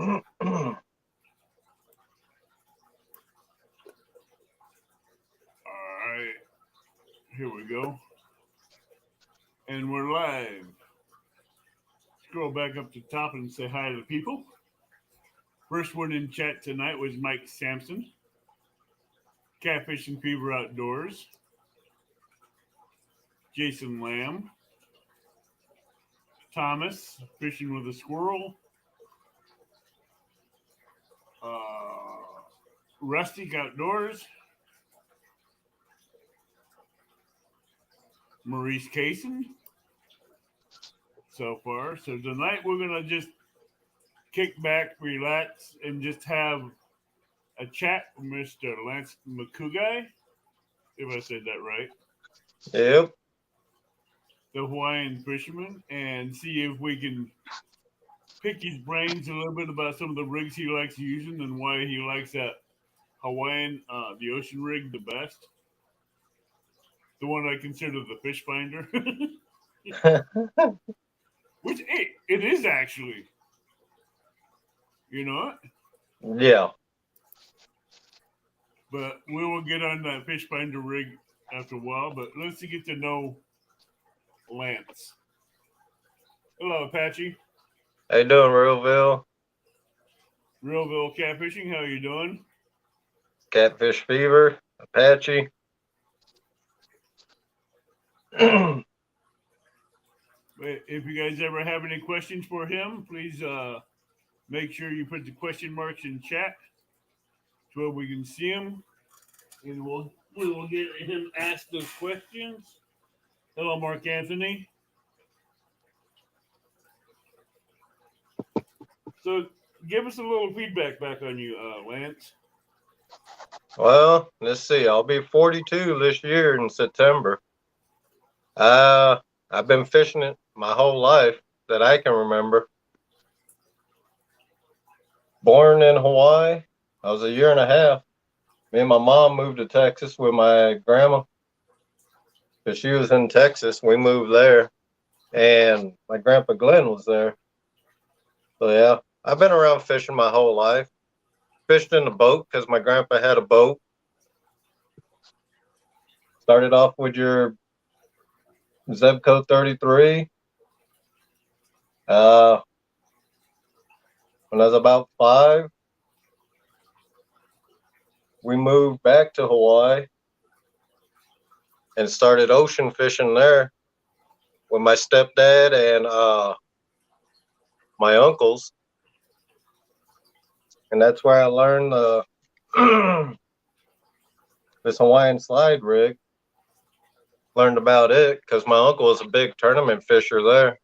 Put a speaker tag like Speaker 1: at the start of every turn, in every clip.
Speaker 1: All right, here we go. And we're live. Scroll back up to the top and say hi to the people. First one in chat tonight was Mike Sampson, Catfishing Fever Outdoors, Jason Lamb, Thomas, Fishing with a Squirrel, Rustic Outdoors, Maurice Kaysen, so far. So tonight we're going to just kick back, relax, and just have a chat with Mr. Lance McCougai, if I said that right.
Speaker 2: Yep.
Speaker 1: The Hawaiian fisherman, and see if we can pick his brains a little bit about some of the rigs he likes using and why he likes that Hawaiian, the ocean rig the best. The one I consider the fish finder. Which it is actually. You know what?
Speaker 2: Yeah.
Speaker 1: But we will get on that fish finder rig after a while. But let's get to know Lance. Hello, Apache.
Speaker 2: How you doing, Realville?
Speaker 1: Realville Catfishing, how you doing?
Speaker 2: Catfish Fever, Apache.
Speaker 1: If you guys ever have any questions for him, please make sure you put the question marks in chat so we can see him, and we will get him asked those questions. Hello, Mark Anthony. So, give us a little feedback back on you, Lance.
Speaker 2: Well, let's see. I'll be 42 this year in September. I've been fishing it my whole life that I can remember. Born in Hawaii. I was a year and a half. Me and my mom moved to Texas with my grandma because she was in Texas. We moved there, and my grandpa Glenn was there. So, yeah, I've been around fishing my whole life. Fished in a boat because my grandpa had a boat. Started off with your Zebco 33. When I was about 5, we moved back to Hawaii and started ocean fishing there with my stepdad and my uncles. And that's where I learned this Hawaiian slide rig. Learned about it because my uncle was a big tournament fisher there.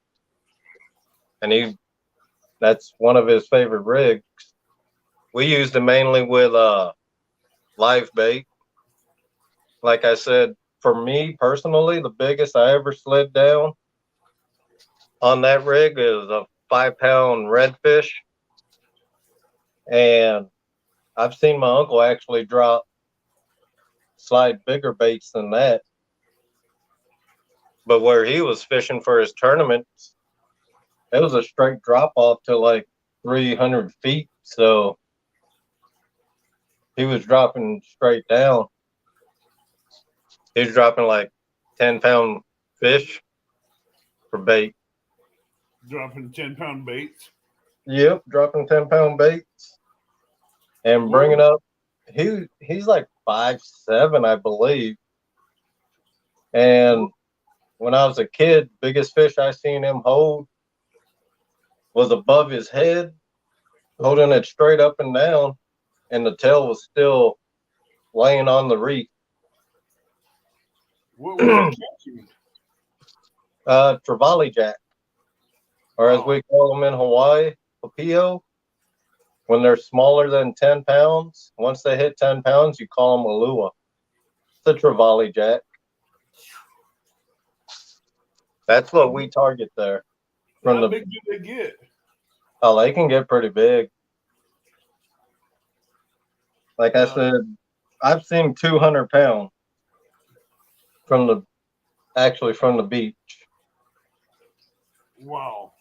Speaker 2: And that's one of his favorite rigs. We used it mainly with live bait. Like I said, for me personally, the biggest I ever slid down on that rig is a 5-pound redfish. And I've seen my uncle actually slide bigger baits than that. But where he was fishing for his tournaments, it was a straight drop off to like 300 feet. So he was dropping straight down. He was dropping like 10-pound fish for bait.
Speaker 1: Dropping 10-pound baits?
Speaker 2: Yep, dropping 10-pound baits. And bringing up, he's like 5'7", I believe. And when I was a kid, biggest fish I seen him hold was above his head, holding it straight up and down, and the tail was still laying on the reef.
Speaker 1: What was he catching?
Speaker 2: Trevally jack, or as we call them in Hawaii, papio. When they're smaller than 10 pounds, once they hit 10 pounds, you call them a lua. It's a trevally jack. That's what we target there.
Speaker 1: How big do they get?
Speaker 2: Oh, they can get pretty big. Like I said, I've seen 200 pounds from the beach.
Speaker 1: Wow.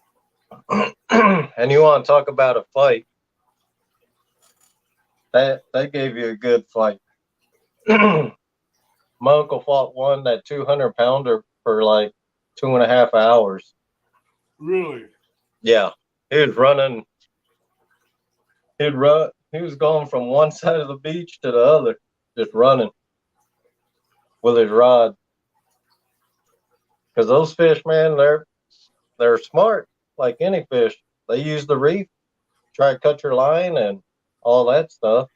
Speaker 2: And you want to talk about a fight? They gave you a good fight. My uncle fought one that 200-pounder for like 2.5 hours.
Speaker 1: Really?
Speaker 2: Yeah, he was running. He'd run. He was going from one side of the beach to the other, just running with his rod. Because those fish, man, they're smart like any fish. They use the reef, try to cut your line, and all that stuff.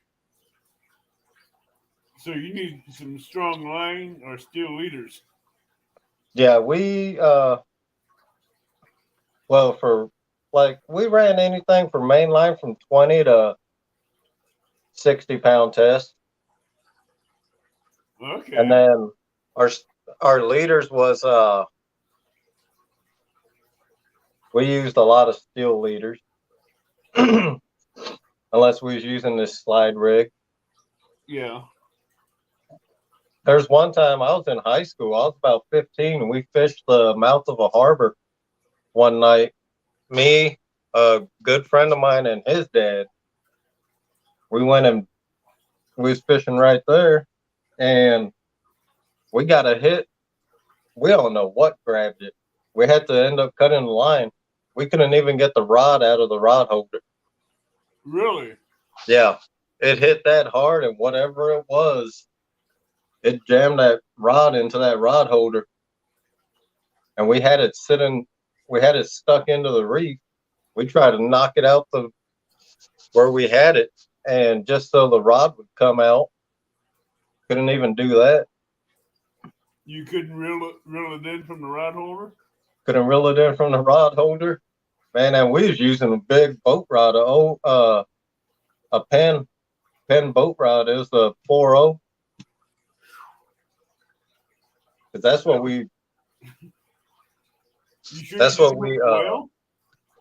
Speaker 1: So you need some strong line or steel leaders.
Speaker 2: Yeah, well, for like we ran anything for main line from 20 to 60-pound test,
Speaker 1: Okay.
Speaker 2: and then our our leaders was we used a lot of steel leaders, unless we was using this slide rig.
Speaker 1: Yeah.
Speaker 2: There's one time I was in high school. I was about 15, and we fished the mouth of a harbor one night. Me, a good friend of mine, and his dad. We went and we was fishing right there, and we got a hit. We don't know what grabbed it. We had to end up cutting the line. We couldn't even get the rod out of the rod holder.
Speaker 1: Really?
Speaker 2: Yeah, it hit that hard, and whatever it was, it jammed that rod into that rod holder, and we had it sitting. We had it stuck into the reef. We tried to knock it out the where we had it, and just so the rod would come out, couldn't even do that.
Speaker 1: You couldn't reel it in from the rod holder?
Speaker 2: Couldn't reel it in from the rod holder, man. And we was using a big boat rod, a pen boat rod. It was the 4.0, because that's what we.
Speaker 1: You sure
Speaker 2: That's
Speaker 1: you
Speaker 2: what
Speaker 1: didn't
Speaker 2: we.
Speaker 1: hook a whale?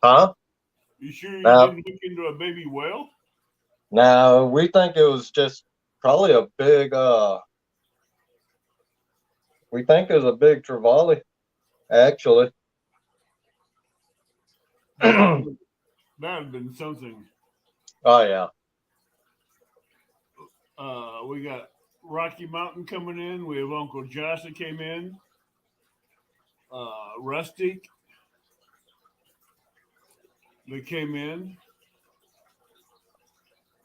Speaker 2: Huh?
Speaker 1: You sure you
Speaker 2: Now,
Speaker 1: didn't hook into a baby whale?
Speaker 2: now we think it was just probably a big. We think it was a big trevally, actually.
Speaker 1: That
Speaker 2: Oh
Speaker 1: would have been something.
Speaker 2: yeah.
Speaker 1: We got Rocky Mountain coming in. We have Uncle Josh that came in. Rustic that came in.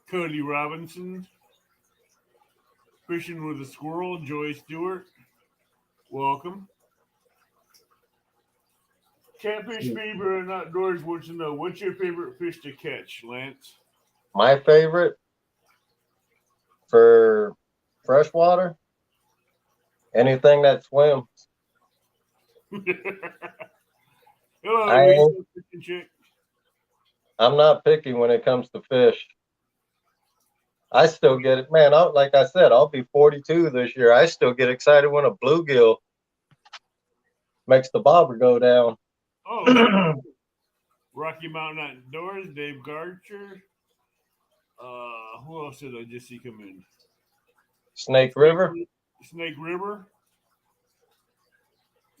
Speaker 1: Cody Robinson. Fishing with a Squirrel. Joy Stewart. Welcome. Catfish fever and outdoors wants to know what's your favorite fish to catch, Lance?
Speaker 2: My favorite for freshwater, anything that swims.
Speaker 1: Hello,
Speaker 2: I
Speaker 1: Lisa,
Speaker 2: ain't,
Speaker 1: fishing chick.
Speaker 2: I'm not picky when it comes to fish. I still get it, man. Like I said, I'll be 42 this year. I still get excited when a bluegill makes the bobber go down.
Speaker 1: Oh, that's cool. Rocky Mountain Outdoors, Dave Garcher. Who else did I just see come in?
Speaker 2: Snake River.
Speaker 1: Snake River.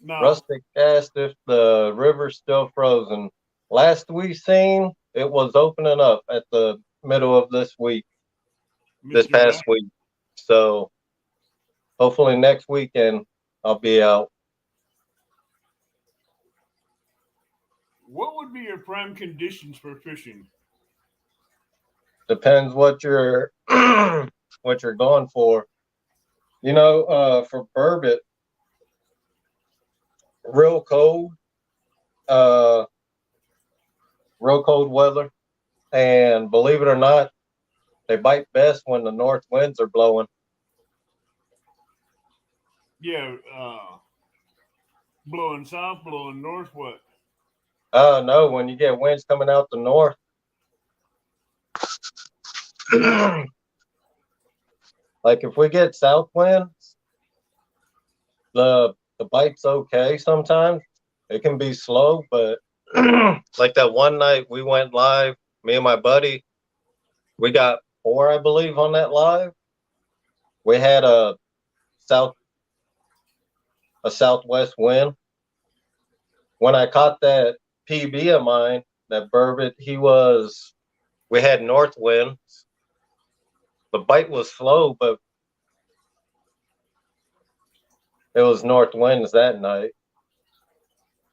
Speaker 1: No.
Speaker 2: Rustic asked if the river's still frozen. Last we seen, it was opening up at the middle of this week, this past week. So hopefully next weekend I'll be out.
Speaker 1: What would be your prime conditions for fishing?
Speaker 2: Depends what you're what you're going for. You know, for burbot, real cold, uh, real cold weather, and believe it or not, they bite best when the north winds are blowing.
Speaker 1: Yeah, blowing south, blowing north, what?
Speaker 2: No, when you get winds coming out the north. Like if we get south winds, the bite's okay sometimes. It can be slow, but like that one night we went live, me and my buddy, we got 4, I believe, on that live. We had a southwest wind. When I caught that PB of mine, that burbot, we had north winds. The bite was slow, but it was north winds that night.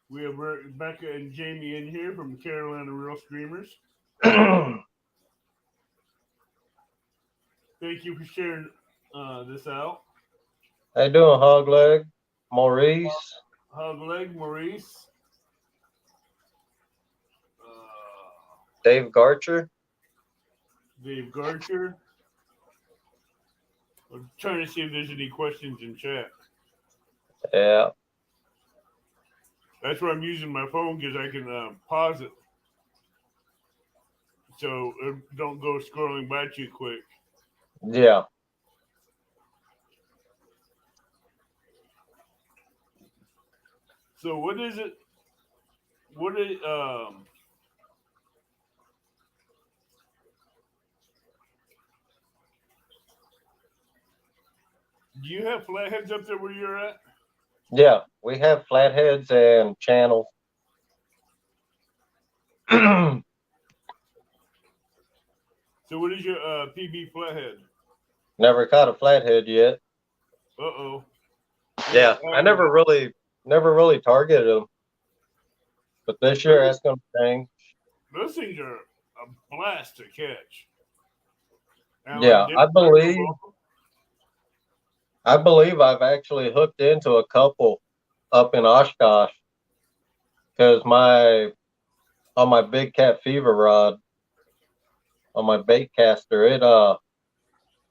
Speaker 1: We have Rebecca and Jamie in here from Carolina Real Streamers. Thank you for sharing this out.
Speaker 2: How you doing, Hog Leg? Maurice?
Speaker 1: Hog Leg, Maurice.
Speaker 2: Dave Garcher?
Speaker 1: Dave Garcher. I'm trying to see if there's any questions in chat.
Speaker 2: Yeah.
Speaker 1: That's why I'm using my phone, because I can pause it. So it don't go scrolling by too quick.
Speaker 2: Yeah.
Speaker 1: So what is it? What is do you have flatheads up there where you're at?
Speaker 2: Yeah, we have flatheads and channels.
Speaker 1: So what is your PB flathead?
Speaker 2: Never caught a flathead yet.
Speaker 1: Uh-oh.
Speaker 2: Yeah, I never really targeted them. But this year that's gonna change.
Speaker 1: Those things are a blast to catch. Now,
Speaker 2: Yeah, I believe I've actually hooked into a couple up in Oshkosh, because on my big cat fever rod, on my bait caster,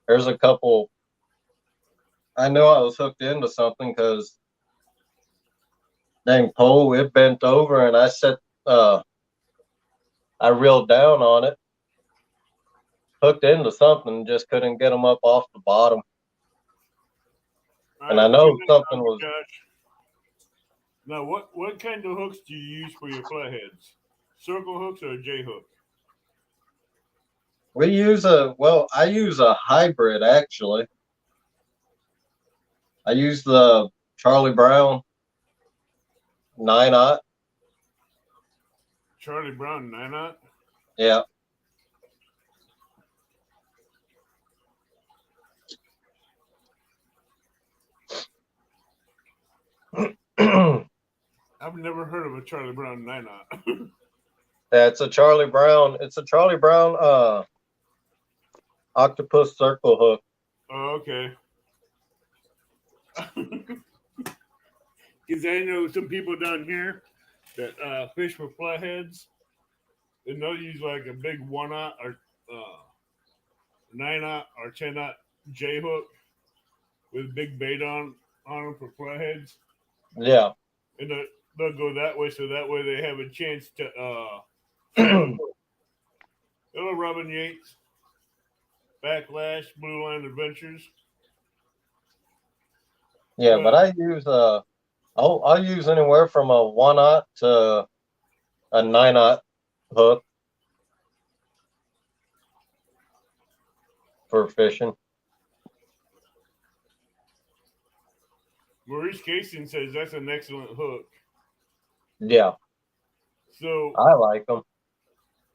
Speaker 2: there's a couple. I know I was hooked into something because dang pole, it bent over and I reeled down on it, hooked into something, just couldn't get them up off the bottom. And I know something was.
Speaker 1: Gosh. Now, what kind of hooks do you use for your flatheads? Circle hooks or a J hook?
Speaker 2: I use a hybrid actually. I use the Charlie Brown 9/0.
Speaker 1: Charlie Brown 9/0?
Speaker 2: Yeah.
Speaker 1: I've never heard of a Charlie Brown 9/0.
Speaker 2: Yeah, it's a Charlie Brown. It's a Charlie Brown octopus circle hook.
Speaker 1: Oh, okay. Because I know some people down here that fish for flatheads, and they'll use like a big 1/0 or 9/0 or 10/0 J hook with big bait on them for flatheads.
Speaker 2: Yeah.
Speaker 1: And they'll go that way, so that way they have a chance to hello, Robin Yates. Backlash, Blue Line Adventures.
Speaker 2: Yeah, but I use I'll use anywhere from a 1/0 to a 9/0 hook for fishing.
Speaker 1: Maurice Casey says that's an excellent hook.
Speaker 2: Yeah.
Speaker 1: So
Speaker 2: I like them.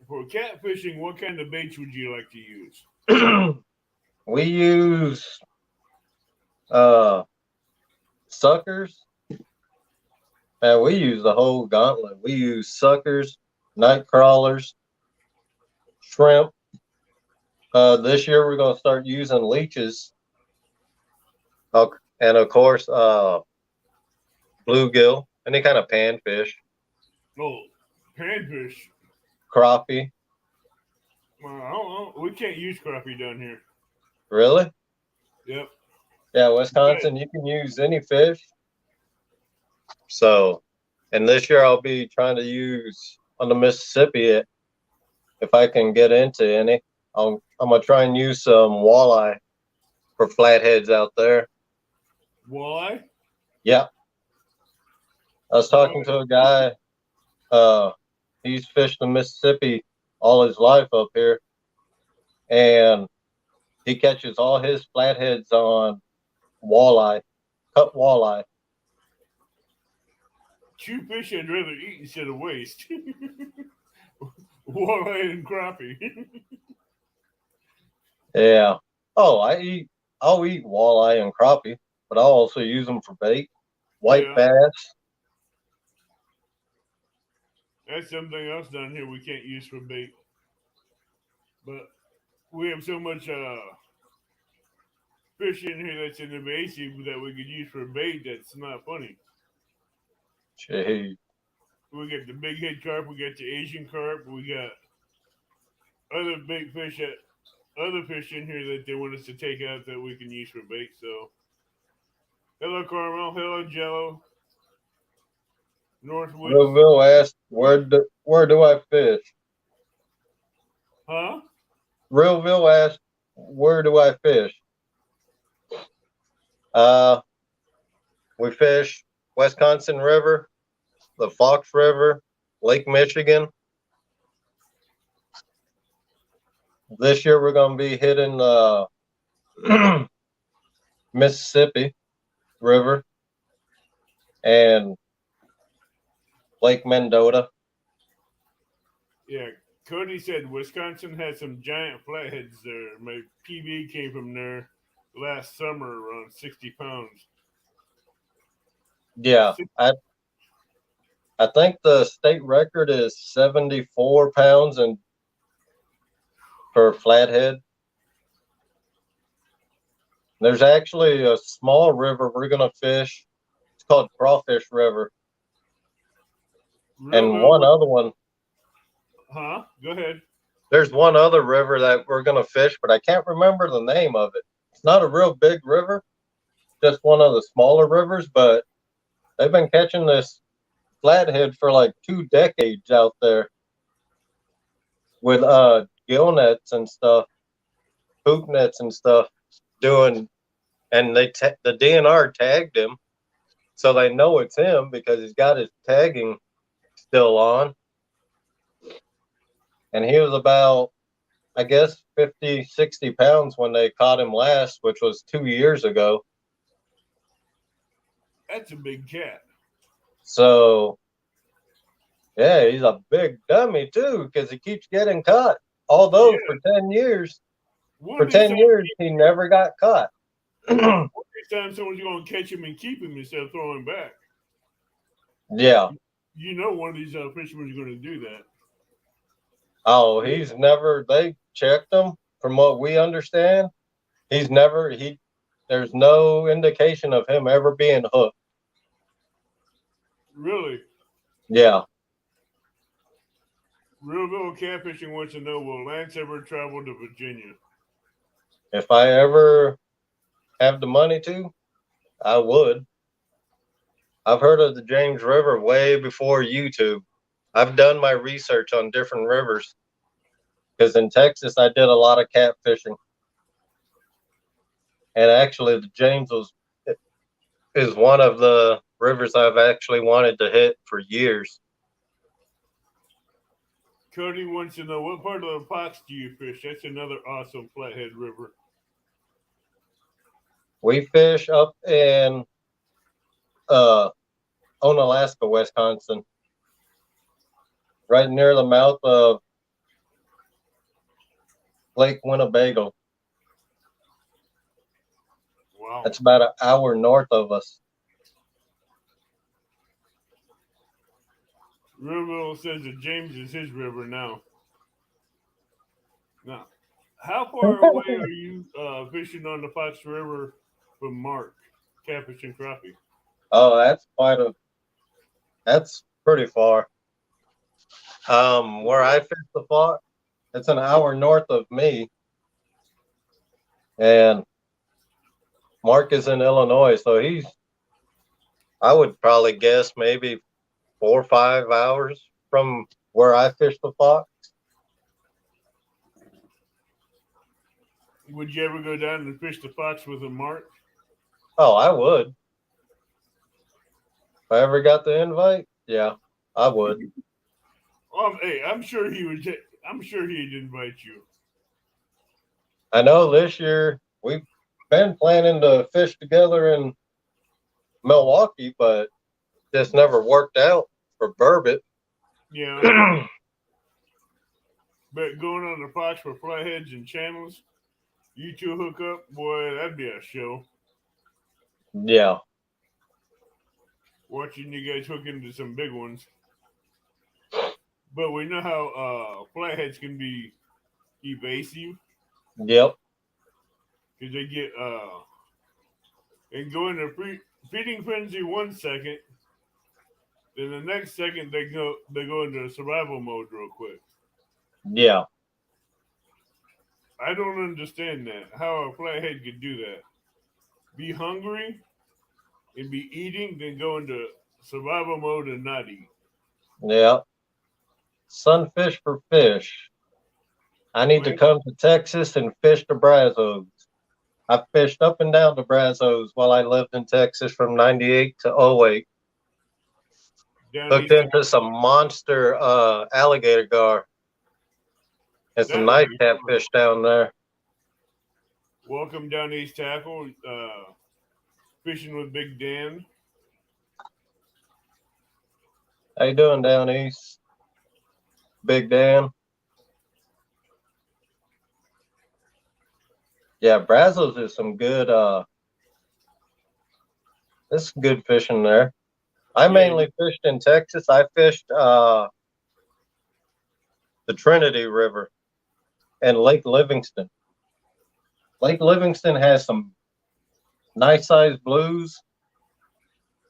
Speaker 1: For catfishing, what kind of baits would you like to use?
Speaker 2: We use suckers. Man, we use the whole gauntlet. We use suckers, night crawlers, shrimp. This year we're gonna start using leeches. And of course, bluegill, any kind of panfish.
Speaker 1: Oh, panfish.
Speaker 2: Crappie.
Speaker 1: Well, I don't know. We can't use crappie down here.
Speaker 2: Really?
Speaker 1: Yep.
Speaker 2: Yeah, Wisconsin, you can use any fish. So, and this year I'll be trying to use on the Mississippi if I can get into any. I'm gonna try and use some walleye for flatheads out there.
Speaker 1: Walleye?
Speaker 2: Yeah. I was talking to a guy. He's fished the Mississippi all his life up here, and he catches all his flatheads on walleye, cut walleye.
Speaker 1: Two fish I'd rather eat instead of waste. Walleye and crappie.
Speaker 2: Yeah. Oh, I'll eat walleye and crappie, but I'll also use them for bait. White
Speaker 1: Yeah.
Speaker 2: bass.
Speaker 1: That's something else down here we can't use for bait. But we have so much fish in here that's in the basin that we could use for bait that's not funny.
Speaker 2: Gee,
Speaker 1: We got the big head carp, we got the Asian carp, we got other big fish that other fish in here that they want us to take out that we can use for bait. So hello Carmel, hello Jello, Northwoods.
Speaker 2: Will asked, where do I fish?
Speaker 1: Huh?
Speaker 2: Realville asked, where do I fish? Uh, we fish Wisconsin River, the Fox River, Lake Michigan. This year we're going to be hitting Mississippi River and Lake Mendota.
Speaker 1: Yeah, Cody said Wisconsin had some giant flatheads there. My PB came from there last summer, around 60 pounds.
Speaker 2: Yeah, I think the state record is 74 pounds and for flathead. There's actually a small river we're gonna fish. It's called Crawfish River, and one other one.
Speaker 1: Huh? Go ahead.
Speaker 2: There's one other river that we're gonna fish, but I can't remember the name of it. It's not a real big river, just one of the smaller rivers. But they've been catching this flathead for like 2 decades out there with gill nets and stuff, hook nets and stuff, doing, and the DNR tagged him, so they know it's him because he's got his tagging still on. And he was about, I guess, 50, 60 pounds when they caught him last, which was 2 years ago.
Speaker 1: That's a big cat.
Speaker 2: So, yeah, he's a big dummy, too, because he keeps getting caught. Although for 10 years, he never got caught.
Speaker 1: Next time someone's going to catch him and keep him instead of throwing him back.
Speaker 2: Yeah.
Speaker 1: You know one of these fishermen is going to do that.
Speaker 2: Oh, they checked him from what we understand. There's no indication of him ever being hooked.
Speaker 1: Really?
Speaker 2: Yeah.
Speaker 1: Realville Catfishing wants to know, will Lance ever travel to Virginia?
Speaker 2: If I ever have the money to, I would. I've heard of the James River way before YouTube. I've done my research on different rivers because in Texas I did a lot of catfishing, and actually the James is one of the rivers I've actually wanted to hit for years.
Speaker 1: Cody wants to know, what part of the Fox do you fish? That's another awesome flathead river.
Speaker 2: We fish up in Onalaska, Wisconsin, right near the mouth of Lake Winnebago.
Speaker 1: Wow.
Speaker 2: That's about an hour north of us.
Speaker 1: Realville says that James is his river now. Now, how far away are you fishing on the Fox River from Mark, Catfish and Crappie?
Speaker 2: Oh, that's pretty far. Where I fish the Fox, it's an hour north of me, and Mark is in Illinois, so I would probably guess maybe 4 or 5 hours from where I fish the Fox.
Speaker 1: Would you ever go down and fish the Fox with a Mark?
Speaker 2: Oh, I would. If I ever got the invite, yeah, I would.
Speaker 1: Hey, I'm sure he would. I'm sure he'd invite you.
Speaker 2: I know this year we've been planning to fish together in Milwaukee, but just never worked out for Bourbon.
Speaker 1: Yeah. But going on the Fox for flatheads and channels, You two hook up, boy, that'd be a show.
Speaker 2: Yeah.
Speaker 1: Watching you guys hook into some big ones. But we know how flatheads can be evasive
Speaker 2: Yep.
Speaker 1: because they get and go into feeding frenzy 1 second, then the next second they go into survival mode real quick.
Speaker 2: Yeah.
Speaker 1: I don't understand that. How a flathead could do that. Be hungry and be eating, then go into survival mode and not eat.
Speaker 2: Yeah. Sunfish for fish. I need to
Speaker 1: Well,
Speaker 2: come to Texas and fish the Brazos. I fished up and down the Brazos while I lived in Texas from 98 to 08.
Speaker 1: down
Speaker 2: Hooked
Speaker 1: east,
Speaker 2: into some monster alligator gar and some
Speaker 1: that would
Speaker 2: nice
Speaker 1: be fun.
Speaker 2: catfish down there.
Speaker 1: Welcome down East Tackle, fishing with Big Dan.
Speaker 2: How you doing down east, Big Dan? Yeah, Brazos is some good there's some good fishing there. I
Speaker 1: Yeah,
Speaker 2: mainly fished in Texas. I fished the Trinity River and Lake Livingston. Lake Livingston has some nice sized blues,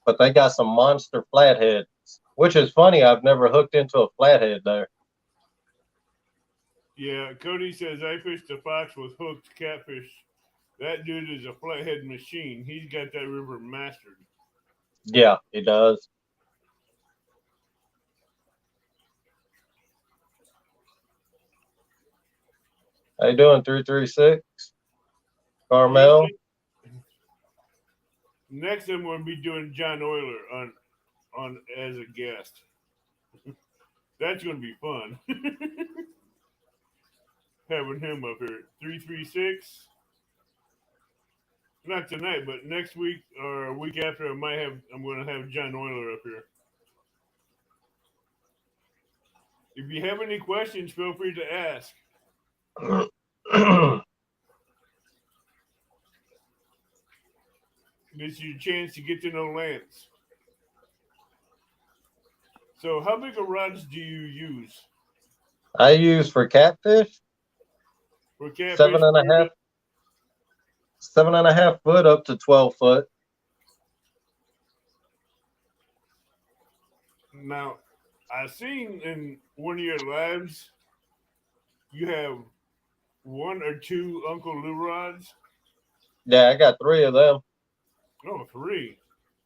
Speaker 2: but they got some monster flatheads, which is funny. I've never hooked into a flathead there.
Speaker 1: yeah. Cody says I fished a fox with hooked catfish. That dude is a flathead machine. He's got that river mastered.
Speaker 2: Yeah, he does. How you doing, 336? Carmel?
Speaker 1: Next, I'm going to be doing John Euler on as a guest. That's going to be fun. Having him up here. 336. Not tonight, but next week or a week after, I'm going to have John Euler up here. If you have any questions, feel free to ask. This is your chance to get to know Lance. So, how big of rods do you use
Speaker 2: I use for catfish
Speaker 1: for catfish?
Speaker 2: 7.5, 7.5 foot up to 12 foot.
Speaker 1: Now, I seen in one of your lives you have one or two Uncle Lou rods.
Speaker 2: Yeah, I got 3 of them.
Speaker 1: Oh, 3.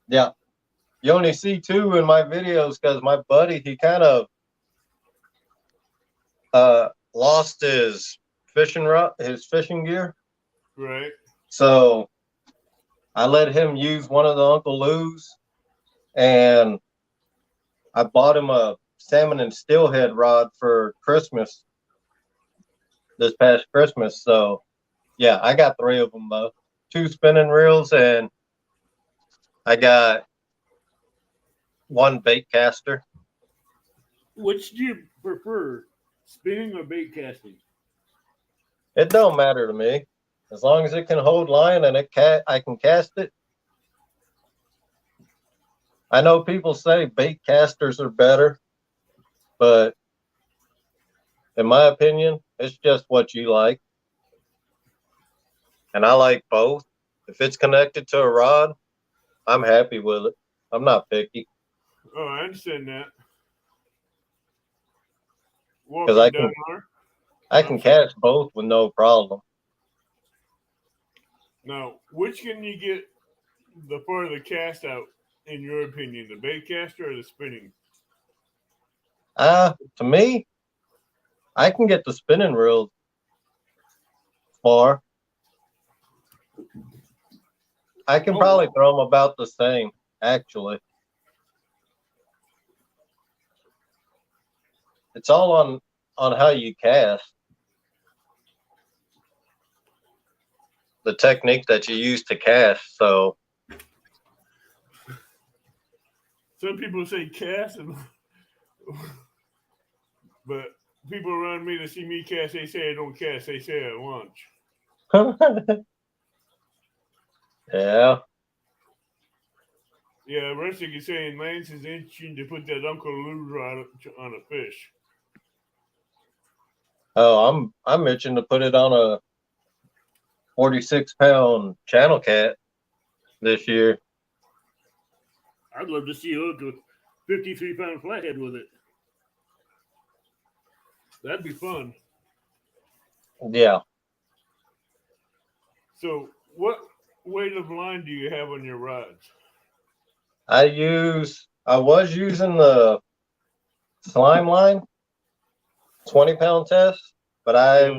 Speaker 2: Yeah. You only see 2 in my videos because my buddy, he kind of lost his his fishing gear.
Speaker 1: Right.
Speaker 2: So I let him use one of the Uncle Lou's, and I bought him a salmon and steelhead rod for Christmas this past Christmas. So yeah, I got 3 of them though. 2 spinning reels, and I got 1 bait caster.
Speaker 1: Which do you prefer, spinning or bait casting?
Speaker 2: It don't matter to me as long as it can hold line and I can cast it. I know people say bait casters are better, but in my opinion, it's just what you like. And I like both. If it's connected to a rod, I'm happy with it. I'm not picky
Speaker 1: Oh, I understand that.
Speaker 2: because
Speaker 1: Welcome down there.
Speaker 2: I can cast both with no problem.
Speaker 1: Now, which can you get the farther cast out, in your opinion, the bait caster or the spinning?
Speaker 2: To me, I can get the spinning reel far. I can probably throw them about the same, actually. It's all on how you cast. The technique that you use to cast. So
Speaker 1: some people say cast, but people around me that see me cast, they say I don't cast. They say I launch.
Speaker 2: Yeah.
Speaker 1: Yeah, Rustic is saying Lance is itching to put that Uncle Lou rod on a fish.
Speaker 2: Oh, I'm itching to put it on a 46-pound channel cat this year.
Speaker 3: I'd love to see you hook a 53-pound flathead with it.
Speaker 1: That'd be fun.
Speaker 2: Yeah.
Speaker 1: So, what weight of line do you have on your rods?
Speaker 2: I was using the slime line 20-pound test, but I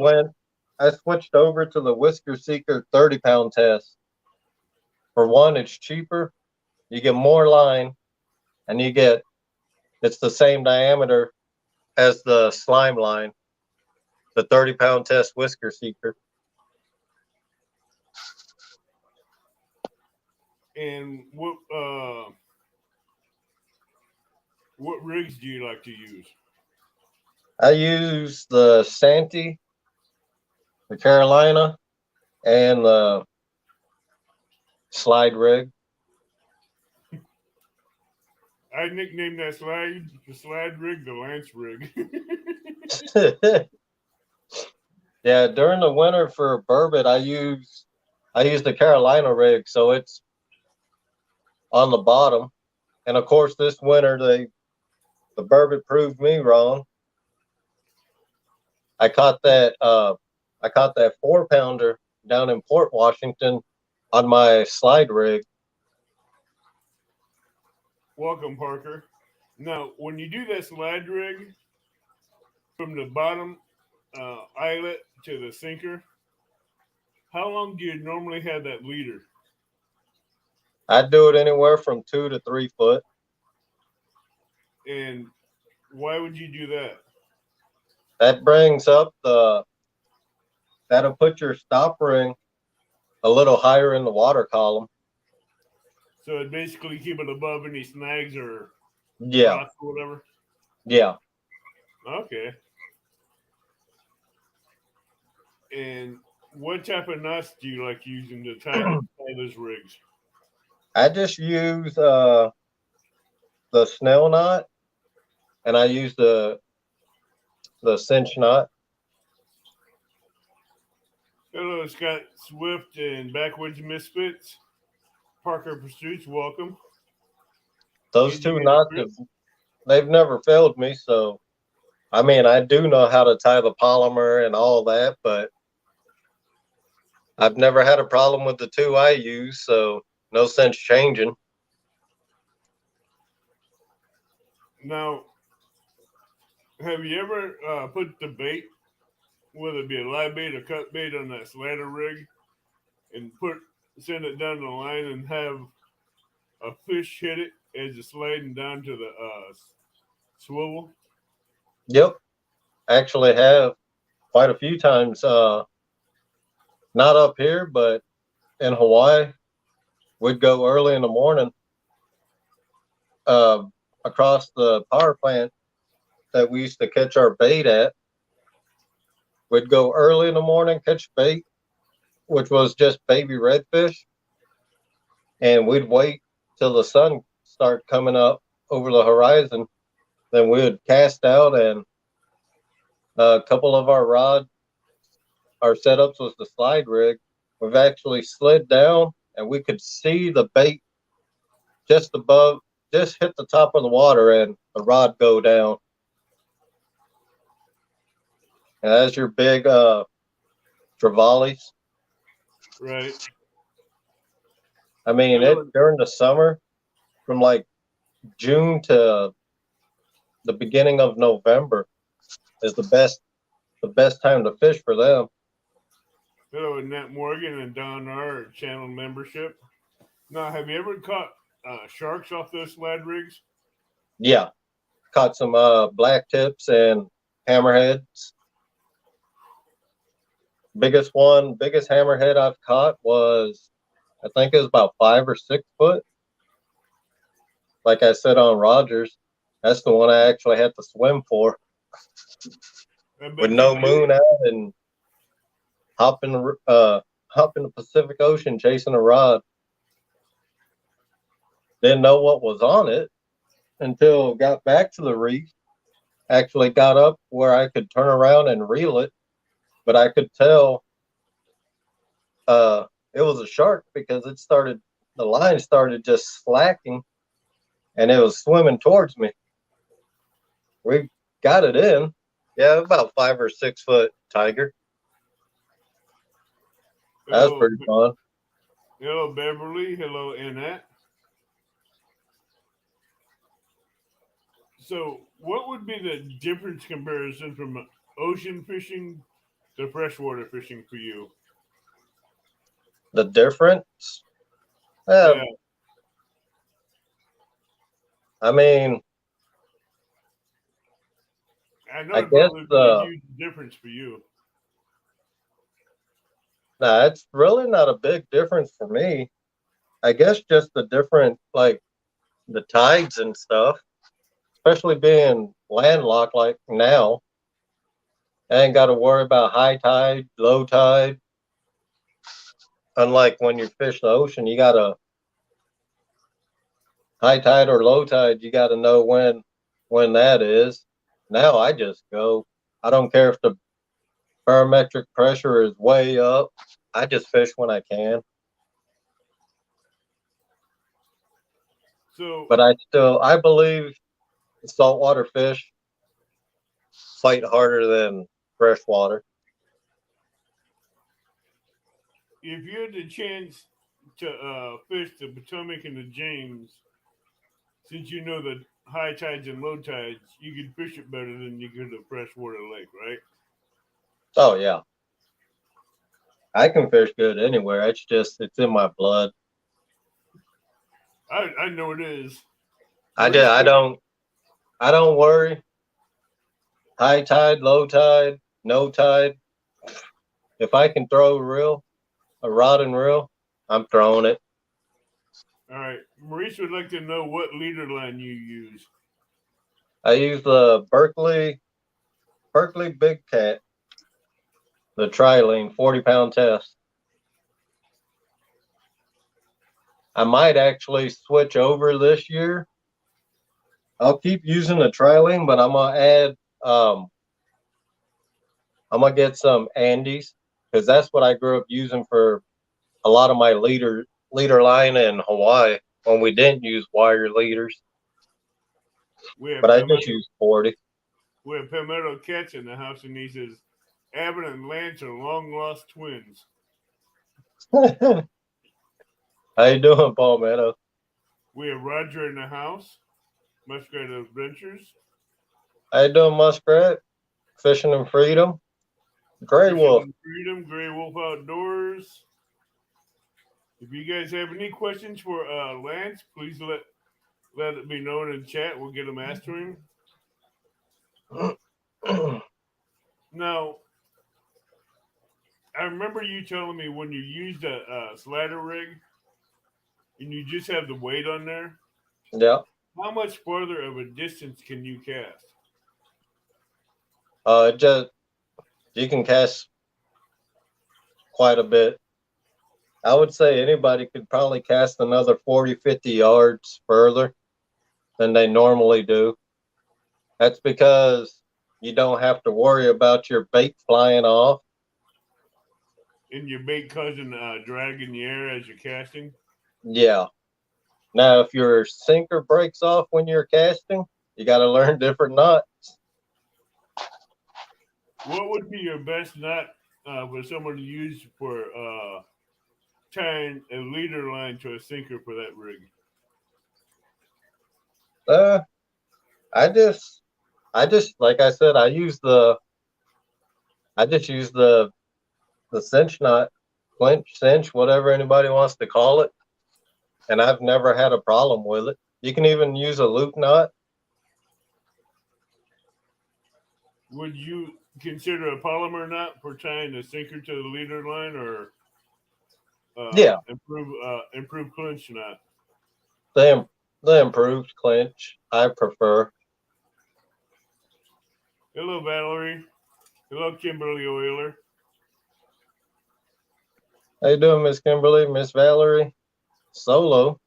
Speaker 2: switched over to the Whisker Seeker 30-pound test. For one, it's cheaper. You get more line, and it's the same diameter as the slime line, the 30-pound test Whisker Seeker.
Speaker 1: And what rigs do you like to use?
Speaker 2: I use the Santee, the Carolina, and the slide rig.
Speaker 1: I nicknamed that slide rig the Lance rig.
Speaker 2: Yeah, during the winter for Bourbon, I use the Carolina rig, so it's on the bottom. And of course, this winter the Bourbon proved me wrong. I caught that 4-pounder down in Port Washington on my slide rig.
Speaker 1: Welcome, Parker. Now, when you do that slide rig from the bottom eyelet to the sinker, how long do you normally have that leader?
Speaker 2: I do it anywhere from 2 to 3 foot.
Speaker 1: And why would you do that?
Speaker 2: That brings up that'll put your stop ring a little higher in the water column.
Speaker 1: So it basically keep it above any snags or rocks or whatever?
Speaker 2: Yeah.
Speaker 1: Okay. And what type of knots do you like using to tie those rigs?
Speaker 2: I just use the snail knot, and I use the cinch knot.
Speaker 1: Hello, Scott Swift and Backwoods Misfits. Parker Pursuits, welcome.
Speaker 2: Those two knots, they've never failed me. So, I mean, I do know how to tie the polymer and all that, but I've never had a problem with the two I use, so no sense changing.
Speaker 1: Now, have you ever put the bait, whether it be a live bait or cut bait, on that slider rig and send it down the line and have a fish hit it as it's sliding down to the swivel?
Speaker 2: Yep. Actually have quite a few times. Not up here, but in Hawaii, we'd go early in the morning across the power plant that we used to catch our bait at. We'd go early in the morning, catch bait, which was just baby redfish, and we'd wait till the sun start coming up over the horizon. Then we would cast out, and a couple of our setups was the slide rig. We've actually slid down, and we could see the bait just hit the top of the water, and the rod go down. And that's your big trevallies.
Speaker 1: Right.
Speaker 2: I mean, during the summer, from like June to the beginning of November, is the best time to fish for them.
Speaker 1: Hello, Annette Morgan and Don R. Channel membership. Now, have you ever caught sharks off those slide rigs?
Speaker 2: Yeah, caught some black tips and hammerheads. Biggest hammerhead I've caught was, I think it was about 5 or 6 foot. Like I said on Rogers, that's the one I actually had to swim for with no moon out and hop in the Pacific Ocean chasing a rod. Didn't know what was on it until got back to the reef. Actually got up where I could turn around and reel it, but I could tell it was a shark because the line started just slacking and it was swimming towards me. We got it in. Yeah, about 5 or 6 foot tiger. That was pretty fun.
Speaker 1: Hello, Beverly. Hello, Annette. So, what would be the difference comparison from ocean fishing to freshwater fishing for you?
Speaker 2: The difference?
Speaker 1: Yeah,
Speaker 2: I mean,
Speaker 1: I know
Speaker 2: I
Speaker 1: it
Speaker 2: guess
Speaker 1: probably be a huge difference for you.
Speaker 2: nah, it's really not a big difference for me. I guess just the different, like the tides and stuff, especially being landlocked like now. I ain't got to worry about high tide, low tide. Unlike when you fish the ocean, you got to high tide or low tide. You got to know when that is. Now I just go. I don't care if the barometric pressure is way up. I just fish when I can.
Speaker 1: So,
Speaker 2: But I believe saltwater fish fight harder than freshwater.
Speaker 1: if you had the chance to fish the Potomac and the James, since you know the high tides and low tides, you could fish it better than you could a freshwater lake, right?
Speaker 2: Oh yeah, I can fish good anywhere. It's in my blood.
Speaker 1: I know it is.
Speaker 2: I don't worry. High tide, low tide, no tide. If I can throw a rod and reel, I'm throwing it.
Speaker 1: All right. Maurice would like to know what leader line you use.
Speaker 2: I use the Berkeley Big Cat, the Trilene 40-pound test. I might actually switch over this year. I'll keep using the Trilene, but I'm gonna add I'm gonna get some Andes because that's what I grew up using for a lot of my leader line in Hawaii when we didn't use wire leaders. But I just use 40.
Speaker 1: We have Palmetto Cats in the house, and he says, Abbott and Lance are long lost twins.
Speaker 2: How you doing, Palmetto?
Speaker 1: We have Roger in the house, Muskrat Adventures.
Speaker 2: How you doing, Muskrat? Fishing and Freedom. Gray Wolf.
Speaker 1: Freedom, Gray Wolf Outdoors. If you guys have any questions for Lance, please let it be known in chat. We'll get them asked to him. Now, I remember you telling me when you used a slider rig and you just have the weight on there.
Speaker 2: Yeah.
Speaker 1: How much farther of a distance can you cast?
Speaker 2: You can cast quite a bit. I would say anybody could probably cast another 40, 50 yards further than they normally do. That's because you don't have to worry about your bait flying off.
Speaker 1: And your bait causing drag in the air as you're casting?
Speaker 2: Yeah. Now, if your sinker breaks off when you're casting, you got to learn different knots.
Speaker 1: What would be your best knot for someone to use for tying a leader line to a sinker for that rig?
Speaker 2: I just like I said, I just use the cinch knot, clinch, cinch, whatever anybody wants to call it, and I've never had a problem with it. You can even use a loop knot.
Speaker 1: Would you consider a polymer knot for tying a sinker to the leader line, or
Speaker 2: Yeah,
Speaker 1: improve clinch knot?
Speaker 2: the improved clinch I prefer.
Speaker 1: Hello, Valerie. Hello, Kimberly Oiler.
Speaker 2: How you doing, Miss Kimberly, Miss Valerie? Solo.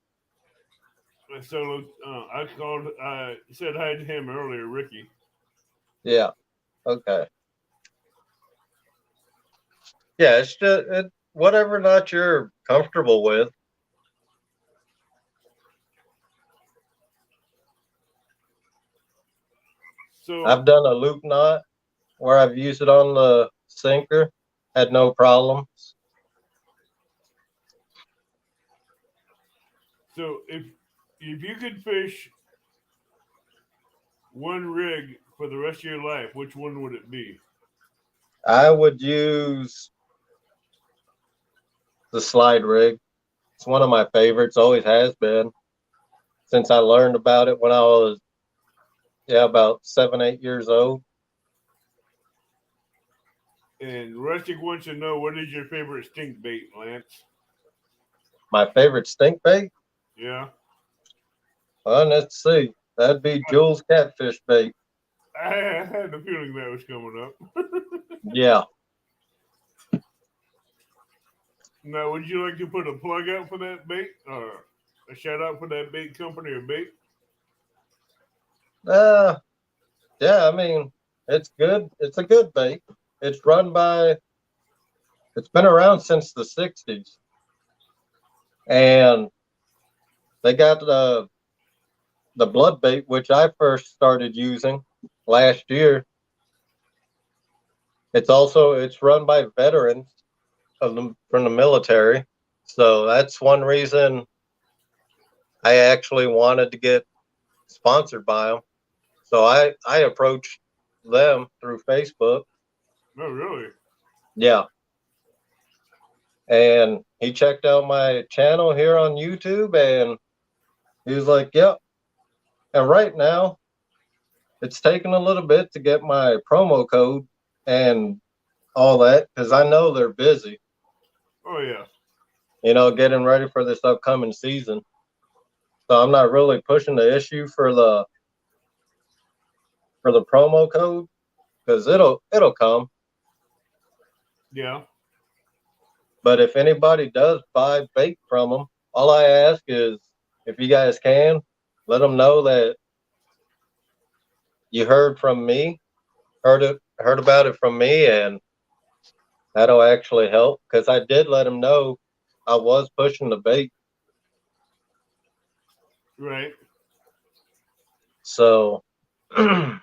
Speaker 1: Solo, I called. I said hi to him earlier, Ricky.
Speaker 2: Yeah. Okay. Yeah, it's just whatever not you're comfortable with.
Speaker 1: So
Speaker 2: I've done a loop knot where I've used it on the sinker, had no problems.
Speaker 1: So if you could fish one rig for the rest of your life, which one would it be?
Speaker 2: I would use the slide rig. It's one of my favorites, always has been since I learned about it when I was about 7, 8 years old.
Speaker 1: And Rustic wants to know, what is your favorite stink bait, Lance?
Speaker 2: My favorite stink bait?
Speaker 1: Yeah.
Speaker 2: Well, let's see. That'd be Jules catfish bait.
Speaker 1: I had a feeling that was coming up.
Speaker 2: Yeah.
Speaker 1: Now, would you like to put a plug out for that bait, or a shout out for that bait company or bait?
Speaker 2: Yeah, I mean, it's good. It's a good bait. It's been around since the 60s. And they got the blood bait, which I first started using last year. It's run by veterans from the military. So that's one reason I actually wanted to get sponsored by them. So I approached them through Facebook.
Speaker 1: Oh, really?
Speaker 2: Yeah. And he checked out my channel here on YouTube and he was like, yep. And right now, it's taken a little bit to get my promo code and all that because I know they're busy,
Speaker 1: Oh, yeah.
Speaker 2: getting ready for this upcoming season. So I'm not really pushing the issue for the promo code because it'll come.
Speaker 1: Yeah.
Speaker 2: But if anybody does buy bait from them, all I ask is if you guys can, let them know that you heard from me, heard about it from me, and that'll actually help because I did let them know I was pushing the bait.
Speaker 1: Right.
Speaker 2: So,
Speaker 1: And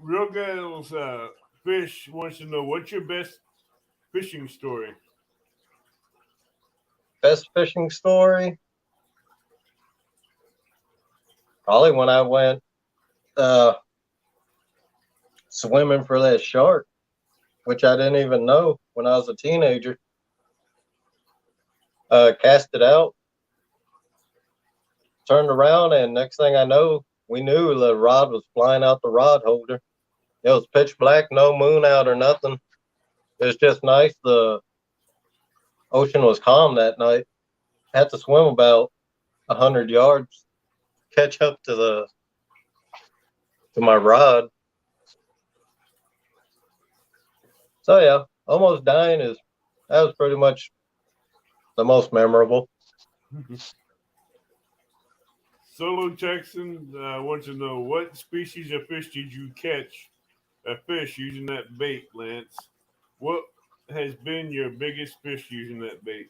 Speaker 1: Real Girls Fish wants to know, what's your best fishing story?
Speaker 2: best fishing story, probably when I went swimming for that shark, which I didn't even know when I was a teenager. Cast it out, turned around, and next thing I know, we knew the rod was flying out the rod holder. It was pitch black, no moon out or nothing. It was just nice. The ocean was calm that night. Had to swim about 100 yards, catch up to my rod. So yeah, almost dying that was pretty much the most memorable.
Speaker 1: Solo Texan wants to know, what species of fish did you catch a fish using that bait, Lance? What has been your biggest fish using that bait?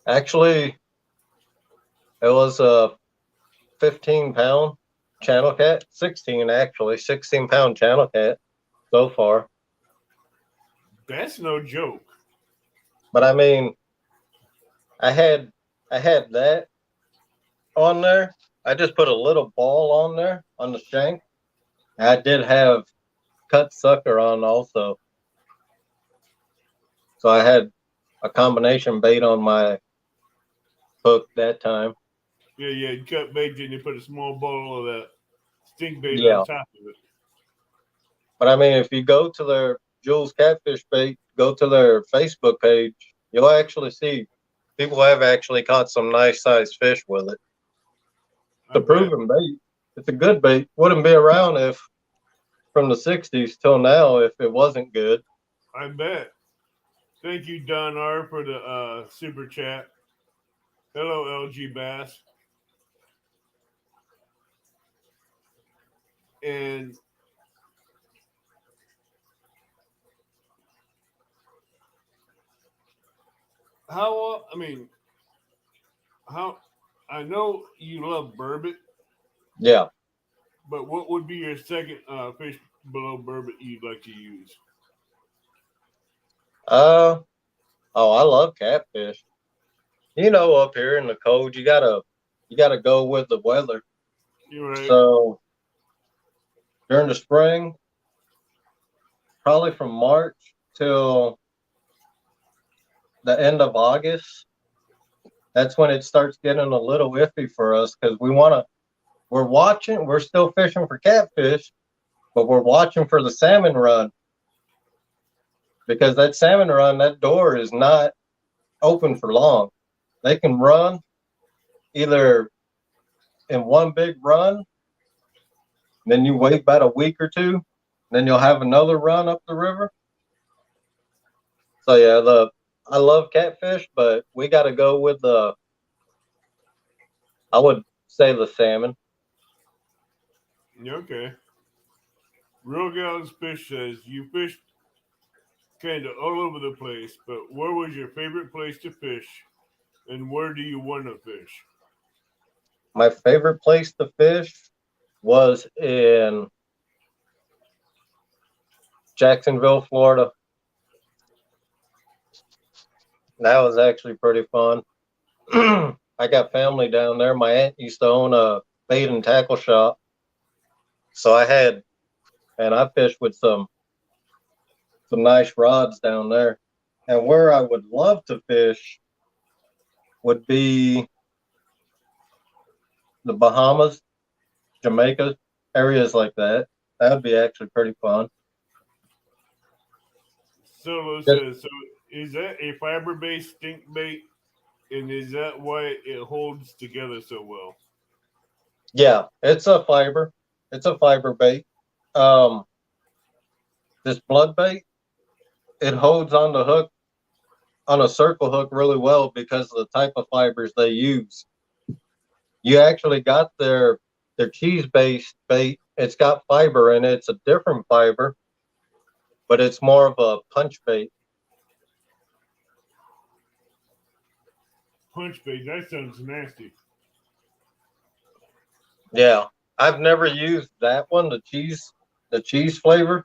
Speaker 2: Actually, it was a 15-pound channel cat, 16-pound channel cat so far.
Speaker 1: That's no joke.
Speaker 2: But I mean, I had that on there. I just put a little ball on there on the shank. I did have cut sucker on also. So I had a combination bait on my hook that time.
Speaker 1: Yeah, you cut bait and you put a small ball of that stink bait
Speaker 2: Yeah.
Speaker 1: on top of it.
Speaker 2: But I mean, if you go to their Jules Catfish Bait, go to their Facebook page, you'll actually see people have actually caught some nice sized fish with it. It's a proven bait. It's a good bait. Wouldn't be around if from the 60s till now if it wasn't good.
Speaker 1: I bet. Thank you, Don R, for the super chat. Hello, LG Bass. And how? I mean, how? I know you love bourbon,
Speaker 2: Yeah.
Speaker 1: but what would be your second fish below bourbon you'd like to use?
Speaker 2: Oh, I love catfish. You know, up here in the cold, you gotta go with the weather.
Speaker 1: You're right.
Speaker 2: So during the spring, probably from March till the end of August, that's when it starts getting a little iffy for us because we're still fishing for catfish, but we're watching for the salmon run because that salmon run, that door is not open for long. They can run either in one big run, then you wait about a week or two, then you'll have another run up the river. So yeah, I love catfish, but we got to go with I would say the salmon.
Speaker 1: Yeah, okay. Real Gals Fish says you fished kind of all over the place, but where was your favorite place to fish, and where do you want to fish?
Speaker 2: My favorite place to fish was in Jacksonville, Florida. That was actually pretty fun. I got family down there. My aunt used to own a bait and tackle shop. So I fished with some nice rods down there. And where I would love to fish would be the Bahamas, Jamaica, areas like that. That would be actually pretty fun.
Speaker 1: Solo says, so is that a fiber-based stink bait, and is that why it holds together so well?
Speaker 2: Yeah, it's a fiber. It's a fiber bait. This blood bait, it holds on the hook, on a circle hook really well because of the type of fibers they use. You actually got their cheese-based bait. It's got fiber in it. It's a different fiber, but it's more of a punch bait.
Speaker 1: Punch bait, that sounds nasty.
Speaker 2: Yeah, I've never used that one, the cheese flavor,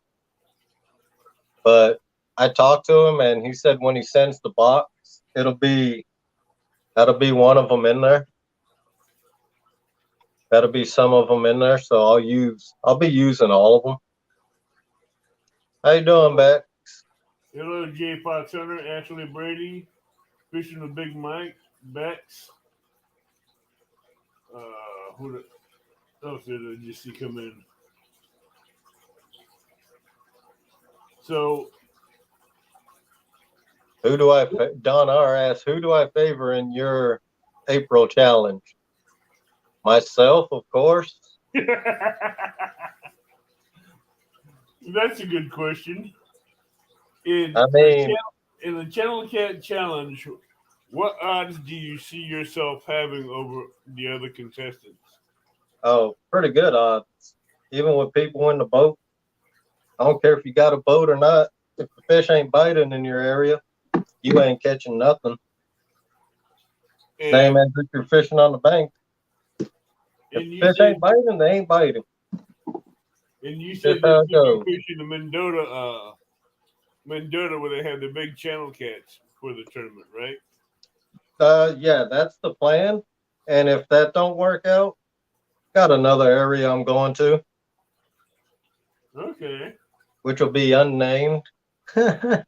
Speaker 2: but I talked to him and he said when he sends the box, that'll be one of them in there. That'll be some of them in there, so I'll be using all of them. How you doing, Beck?
Speaker 1: Hello, J. Fox Hunter, Ashley Brady, fishing with Big Mike, Bex. Who else did I just see come in? So,
Speaker 2: Don R asks, who do I favor in your April challenge? Myself, of course.
Speaker 1: that's a good question. In
Speaker 2: I mean,
Speaker 1: the Channel Cat Challenge, what odds do you see yourself having over the other contestants?
Speaker 2: oh, pretty good odds. Even with people in the boat. I don't care if you got a boat or not. If the fish ain't biting in your area, you ain't catching nothing.
Speaker 1: And,
Speaker 2: Same as if you're fishing on the bank. If the fish ain't biting, they ain't biting.
Speaker 1: And you said that you fishing the Mendota where they have the big channel cats for the tournament, right?
Speaker 2: Yeah, that's the plan. And if that don't work out, got another area I'm going to.
Speaker 1: Okay.
Speaker 2: Which will be unnamed.
Speaker 1: Mendota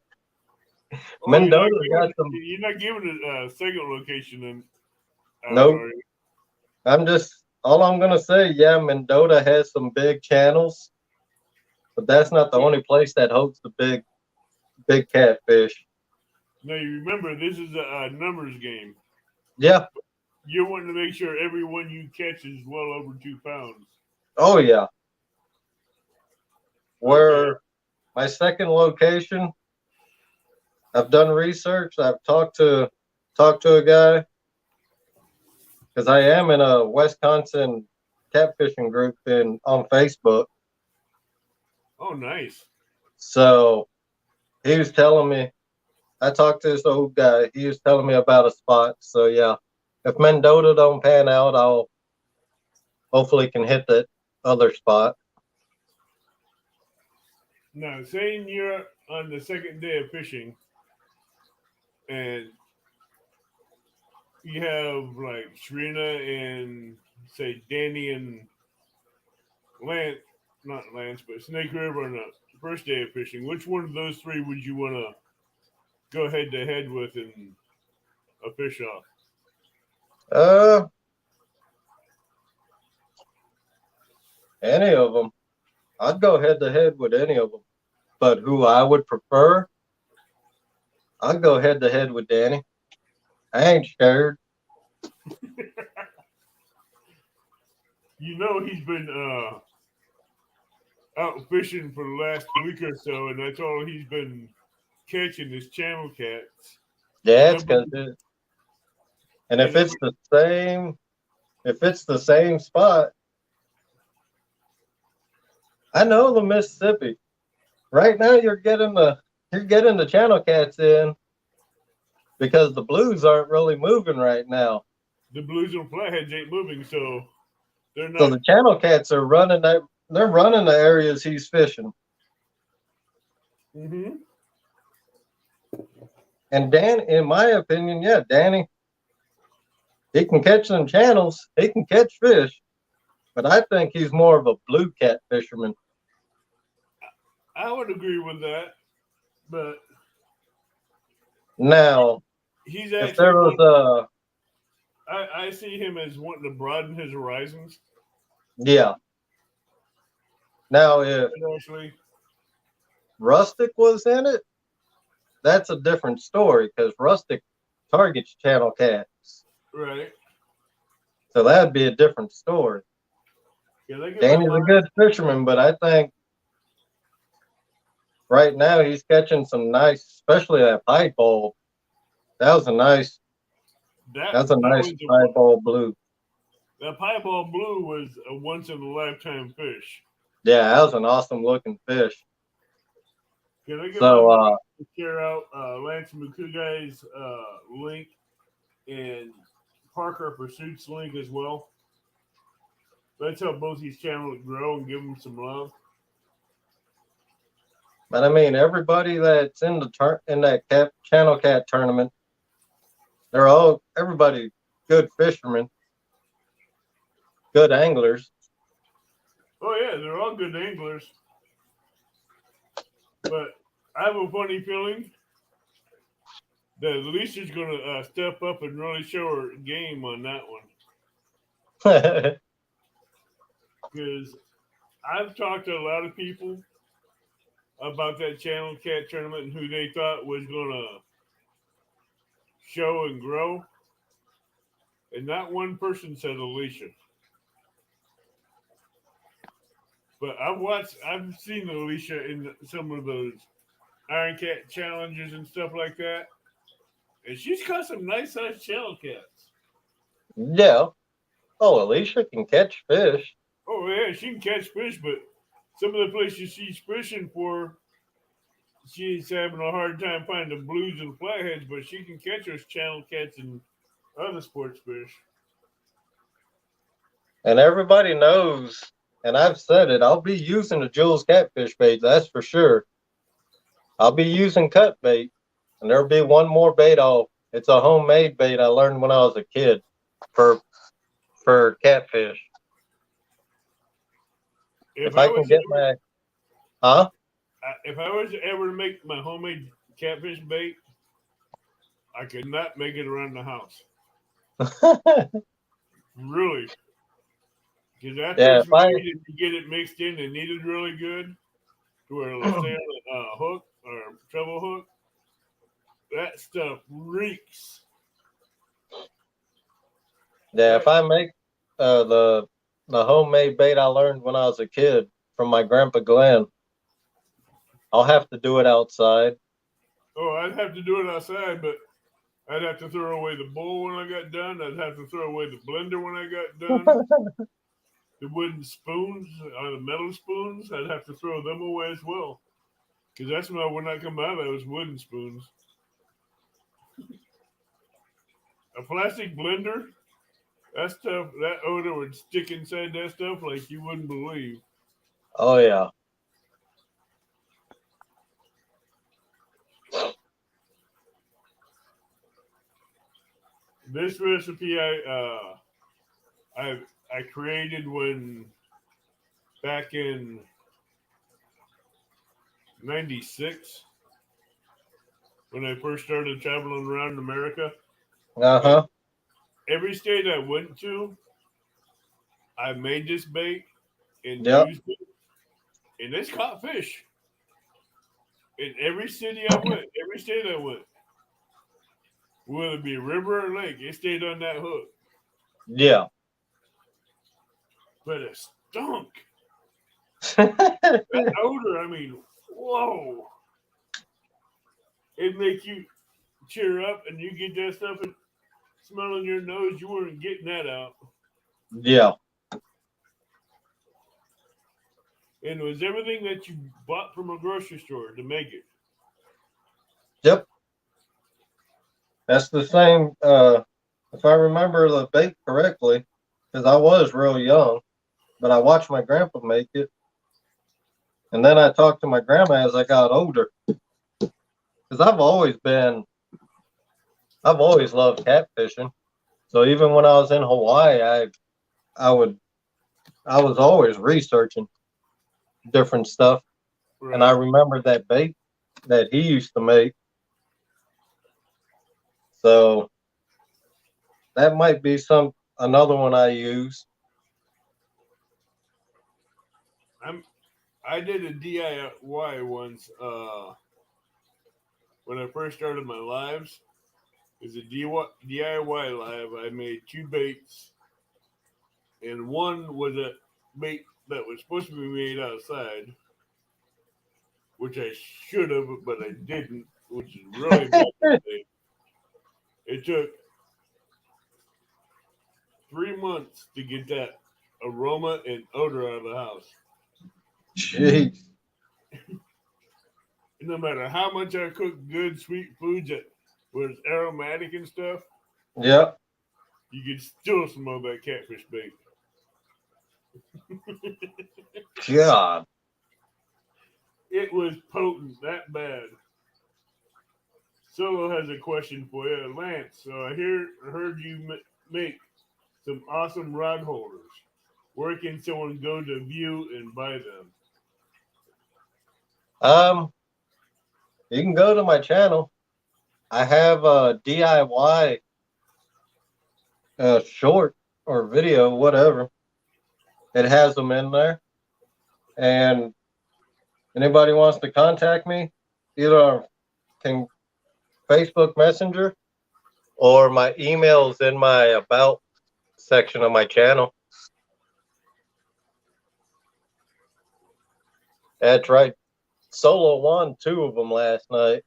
Speaker 2: got some.
Speaker 1: You're not giving it a second location, then.
Speaker 2: Nope. All I'm gonna say. Yeah, Mendota has some big channels, but that's not the only place that holds the big catfish.
Speaker 1: Now you remember this is a numbers game.
Speaker 2: Yeah.
Speaker 1: You're wanting to make sure everyone you catch is well over 2 pounds.
Speaker 2: Oh yeah. Where my second location I've done research. I've talked to a guy because I am in a Wisconsin catfishing group on Facebook.
Speaker 1: Oh, nice.
Speaker 2: So he was telling me, I talked to this old guy. He was telling me about a spot. So yeah, if Mendota don't pan out, I'll hopefully can hit that other spot.
Speaker 1: Now, saying you're on the second day of fishing, and you have like Sharina and say Danny and Lance, not Lance, but Snake River on the first day of fishing. Which one of those three would you want to go head to head with in a fish off?
Speaker 2: Any of them. I'd go head to head with any of them. But who I would prefer, I'd go head to head with Danny. I ain't scared.
Speaker 1: You know he's been out fishing for the last week or so, and that's all he's been catching is channel cats.
Speaker 2: Yeah, it's because and if it's the same spot, I know the Mississippi. Right now you're getting the channel cats in because the blues aren't really moving right now.
Speaker 1: The blues and flatheads ain't moving, so they're not.
Speaker 2: So the channel cats are running that. They're running the areas he's fishing.
Speaker 1: Mm-hmm.
Speaker 2: And Dan, in my opinion, yeah, Danny, he can catch some channels. He can catch fish, but I think he's more of a blue cat fisherman.
Speaker 1: I would agree with that, but
Speaker 2: now
Speaker 1: he's
Speaker 2: if there
Speaker 1: actually.
Speaker 2: was
Speaker 1: I see him as wanting to broaden his horizons.
Speaker 2: yeah. Now if
Speaker 1: Actually,
Speaker 2: Rustic was in it, that's a different story because Rustic targets channel cats.
Speaker 1: right.
Speaker 2: So that'd be a different story.
Speaker 1: Yeah,
Speaker 2: Danny's a good fisherman, but I think right now he's catching some nice, especially that piebald. That was a nice piebald blue.
Speaker 1: That piebald blue was a once in a lifetime fish.
Speaker 2: Yeah, that was an awesome looking fish.
Speaker 1: Can I give to share out Lance McCouguy's link and Parker Pursuit's link as well? Let's help both these channels grow and give them some love.
Speaker 2: But I mean, everybody that's in that channel cat tournament, everybody good fishermen, good anglers.
Speaker 1: Oh yeah, they're all good anglers. But I have a funny feeling that Alicia's going to step up and really show her game on that one. Because I've talked to a lot of people about that channel cat tournament and who they thought was going to show and grow. And not one person said Alicia. But I've seen Alicia in some of those Iron Cat challenges and stuff like that. And she's caught some nice sized channel cats.
Speaker 2: Yeah. Oh, Alicia can catch fish.
Speaker 1: Oh, yeah, she can catch fish, but some of the places she's fishing for, she's having a hard time finding the blues and flatheads, but she can catch those channel cats and other sports fish.
Speaker 2: And everybody knows, and I've said it, I'll be using the Jules catfish bait, that's for sure. I'll be using cut bait, and there'll be one more bait. It's a homemade bait I learned when I was a kid for catfish. If I can get my,
Speaker 1: if I was ever to make my homemade catfish bait, I could not make it around the house. Really. Because after you get it mixed in and kneaded really good, to where it'll stay on a hook or treble hook, that stuff reeks.
Speaker 2: Yeah, if I make the homemade bait I learned when I was a kid from my grandpa Glenn, I'll have to do it outside.
Speaker 1: Oh, I'd have to do it outside, but I'd have to throw away the bowl when I got done. I'd have to throw away the blender when I got done. The wooden spoons, the metal spoons, I'd have to throw them away as well. Because that's when I come out of those wooden spoons. A plastic blender, that stuff, that odor would stick inside that stuff like you wouldn't believe.
Speaker 2: Oh yeah.
Speaker 1: This recipe I created when back in '96 when I first started traveling around America.
Speaker 2: Uh-huh.
Speaker 1: Every state I went to, I made this bait and
Speaker 2: Yep.
Speaker 1: used it, and it's caught fish. In every city I went, every state I went, whether it be a river or lake, it stayed on that hook.
Speaker 2: Yeah.
Speaker 1: But it stunk. That odor, I mean, whoa. It make you cheer up and you get that stuff and smell in your nose. You weren't getting that out.
Speaker 2: Yeah.
Speaker 1: And it was everything that you bought from a grocery store to make it.
Speaker 2: Yep. That's the same, if I remember the bait correctly, because I was real young, but I watched my grandpa make it. And then I talked to my grandma as I got older. Because I've always loved catfishing. So even when I was in Hawaii, I was always researching different stuff.
Speaker 1: Right.
Speaker 2: And I remember that bait that he used to make. So that might be another one I use.
Speaker 1: I did a DIY once when I first started my lives. It's a DIY live. I made 2 baits, and one was a bait that was supposed to be made outside, which I should have, but I didn't, which is really bad mistake. It took 3 months to get that aroma and odor out of the house.
Speaker 2: Jeez.
Speaker 1: No matter how much I cooked good, sweet foods that was aromatic and stuff,
Speaker 2: Yep.
Speaker 1: you could still smell that catfish bait.
Speaker 2: God.
Speaker 1: It was potent, that bad. Solo has a question for you, Lance. So I heard you make some awesome rod holders. Where can someone go to view and buy them?
Speaker 2: You can go to my channel. I have a DIY short or video, whatever. It has them in there. And anybody wants to contact me, either can Facebook Messenger or my email's in my about section of my channel. That's right. Solo won 2 of them last night.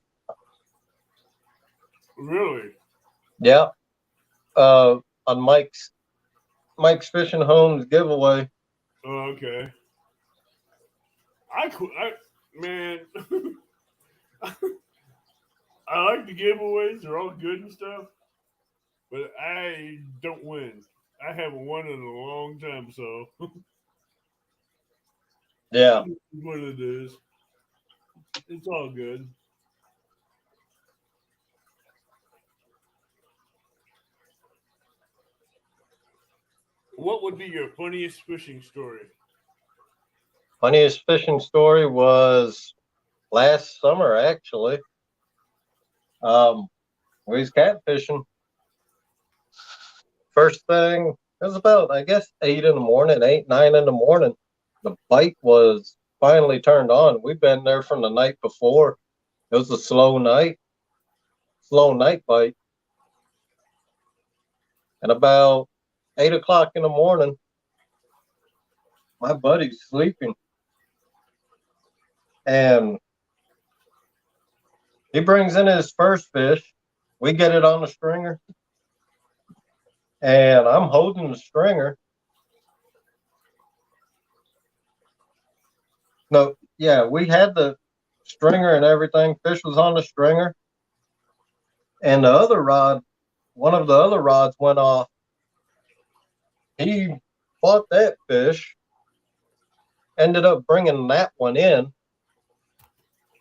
Speaker 1: Really?
Speaker 2: Yeah. On Mike's Fishing Homes giveaway.
Speaker 1: Oh, okay. Man, I like the giveaways. They're all good and stuff, but I don't win. I haven't won in a long time, so
Speaker 2: Yeah.
Speaker 1: what it is. It's all good. What would be your funniest fishing story?
Speaker 2: Funniest fishing story was last summer, actually. We was catfishing. First thing, it was about, I guess, 8 in the morning, 8, 9 in the morning. The bite was finally turned on. We've been there from the night before. It was a slow night bite. And about 8 o'clock in the morning, my buddy's sleeping. And He brings in his first fish. We get it on the stringer. And I'm holding the stringer. No, yeah, we had the stringer and everything. Fish was on the stringer. And the other rod, one of the other rods went off. He fought that fish, ended up bringing that one in.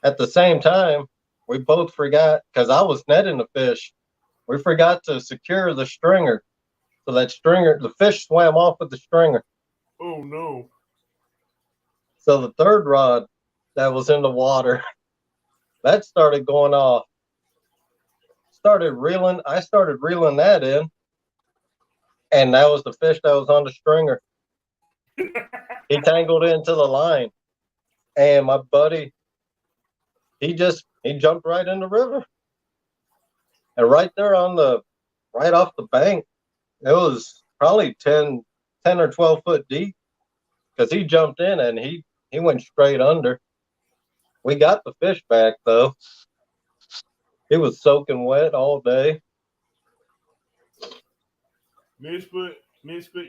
Speaker 2: At the same time, we both forgot, because I was netting the fish, we forgot to secure the stringer. So that stringer, the fish swam off with the stringer.
Speaker 1: Oh, no.
Speaker 2: So the third rod that was in the water, that started going off. I started reeling that in. And that was the fish that was on the stringer. He tangled into the line. And my buddy, he jumped right in the river. And right there right off the bank, it was probably 10 or 12 foot deep, because he jumped in and he went straight under. We got the fish back, though. He was soaking wet all day.
Speaker 1: Misfit,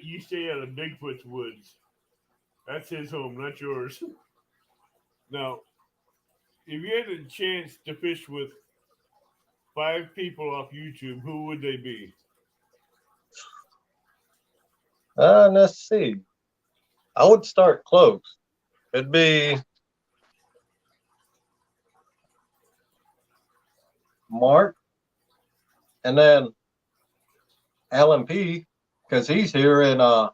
Speaker 1: you stay out of Bigfoot's woods. That's his home, not yours. Now, if you had a chance to fish with 5 people off YouTube, who would they be?
Speaker 2: Let's see. I would start close. It'd be Mark, and then Alan P, because he's here in Alan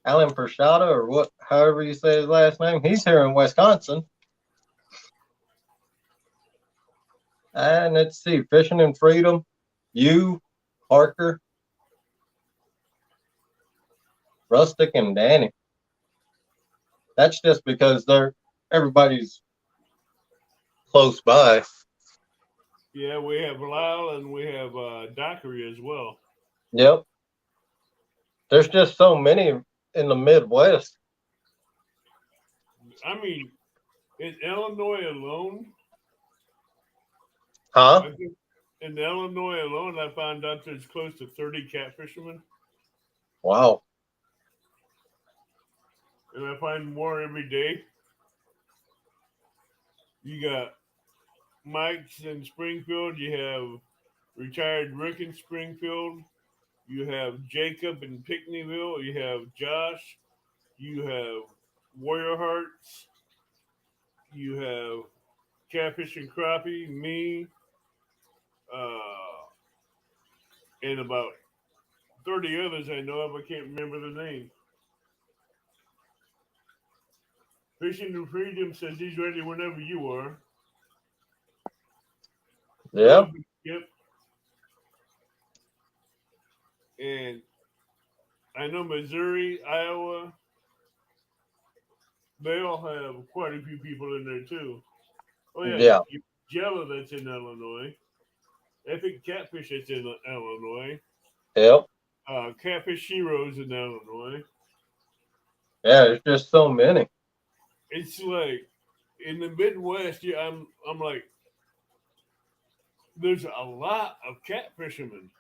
Speaker 2: Pershada, or however you say his last name. He's here in Wisconsin. And let's see, Fishing in Freedom, you, Parker, Rustic, and Danny. That's just because everybody's close by.
Speaker 1: Yeah, we have Lyle and we have Dockery as well.
Speaker 2: Yep. There's just so many in the Midwest.
Speaker 1: I mean, in Illinois alone,
Speaker 2: Huh?
Speaker 1: I think in Illinois alone, I found out there's close to 30 catfishermen.
Speaker 2: Wow.
Speaker 1: And I find more every day. You got Mike's in Springfield. You have retired Rick in Springfield. You have Jacob in Pinckneyville. You have Josh. You have Warrior Hearts. You have Catfishing Crappie, me, and about 30 others I know of. I can't remember the name. Fishing in Freedom says he's ready whenever you are.
Speaker 2: Yep.
Speaker 1: Yep. And I know Missouri, Iowa, they all have quite a few people in there too. Oh yeah. Jello that's in Illinois. Epic Catfish that's in Illinois.
Speaker 2: Yep.
Speaker 1: Catfish Heroes in Illinois.
Speaker 2: Yeah, there's just so many.
Speaker 1: It's like in the Midwest, yeah, I'm like, there's a lot of catfishermen.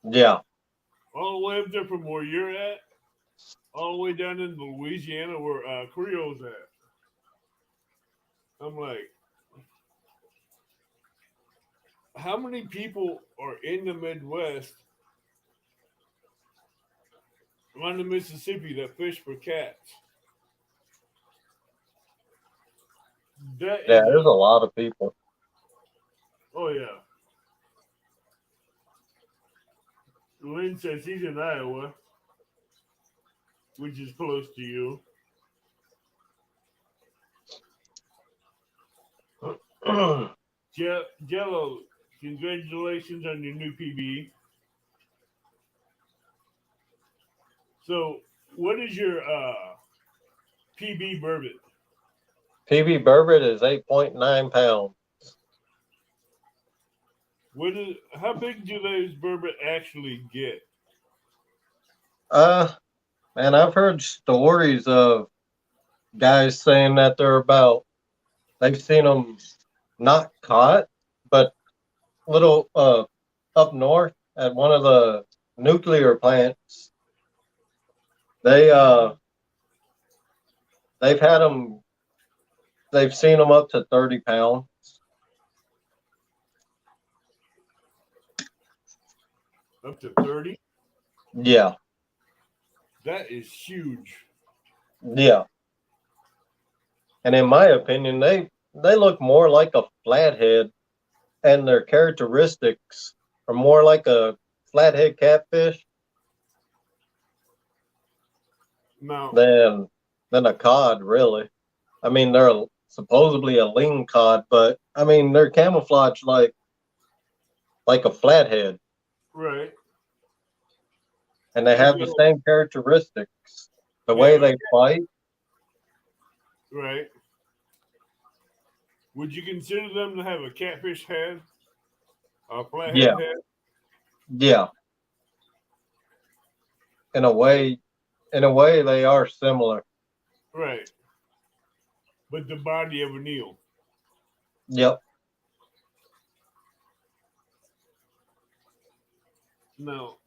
Speaker 2: Yeah.
Speaker 1: All the way up there from where you're at, all the way down into Louisiana where Creole's at. I'm like, how many people are in the Midwest on the Mississippi that fish for cats?
Speaker 2: There's a lot of people.
Speaker 1: Oh, yeah. Lynn says he's in Iowa, which is close to you. Jello, congratulations on your new PB. So, what is your PB Bourbon?
Speaker 2: PB Bourbon is 8.9 pounds.
Speaker 1: How big do those bourbon actually get?
Speaker 2: Man, I've heard stories of guys saying that they're about they've seen them not caught, but little up north at one of the nuclear plants. They they've had them. They've seen them up to 30 pounds.
Speaker 1: Up to 30?
Speaker 2: Yeah,
Speaker 1: That is huge.
Speaker 2: yeah. And in my opinion, they look more like a flathead, and their characteristics are more like a flathead catfish
Speaker 1: Now,
Speaker 2: than a cod, really. I mean, they're supposedly a lean cod, but I mean they're camouflaged like a flathead,
Speaker 1: right.
Speaker 2: and they have the same characteristics. The way they fight.
Speaker 1: Right. Would you consider them to have a catfish head? A flathead head?
Speaker 2: Yeah. In a way, they are similar.
Speaker 1: Right. But the body of an eel.
Speaker 2: Yep.
Speaker 1: Now,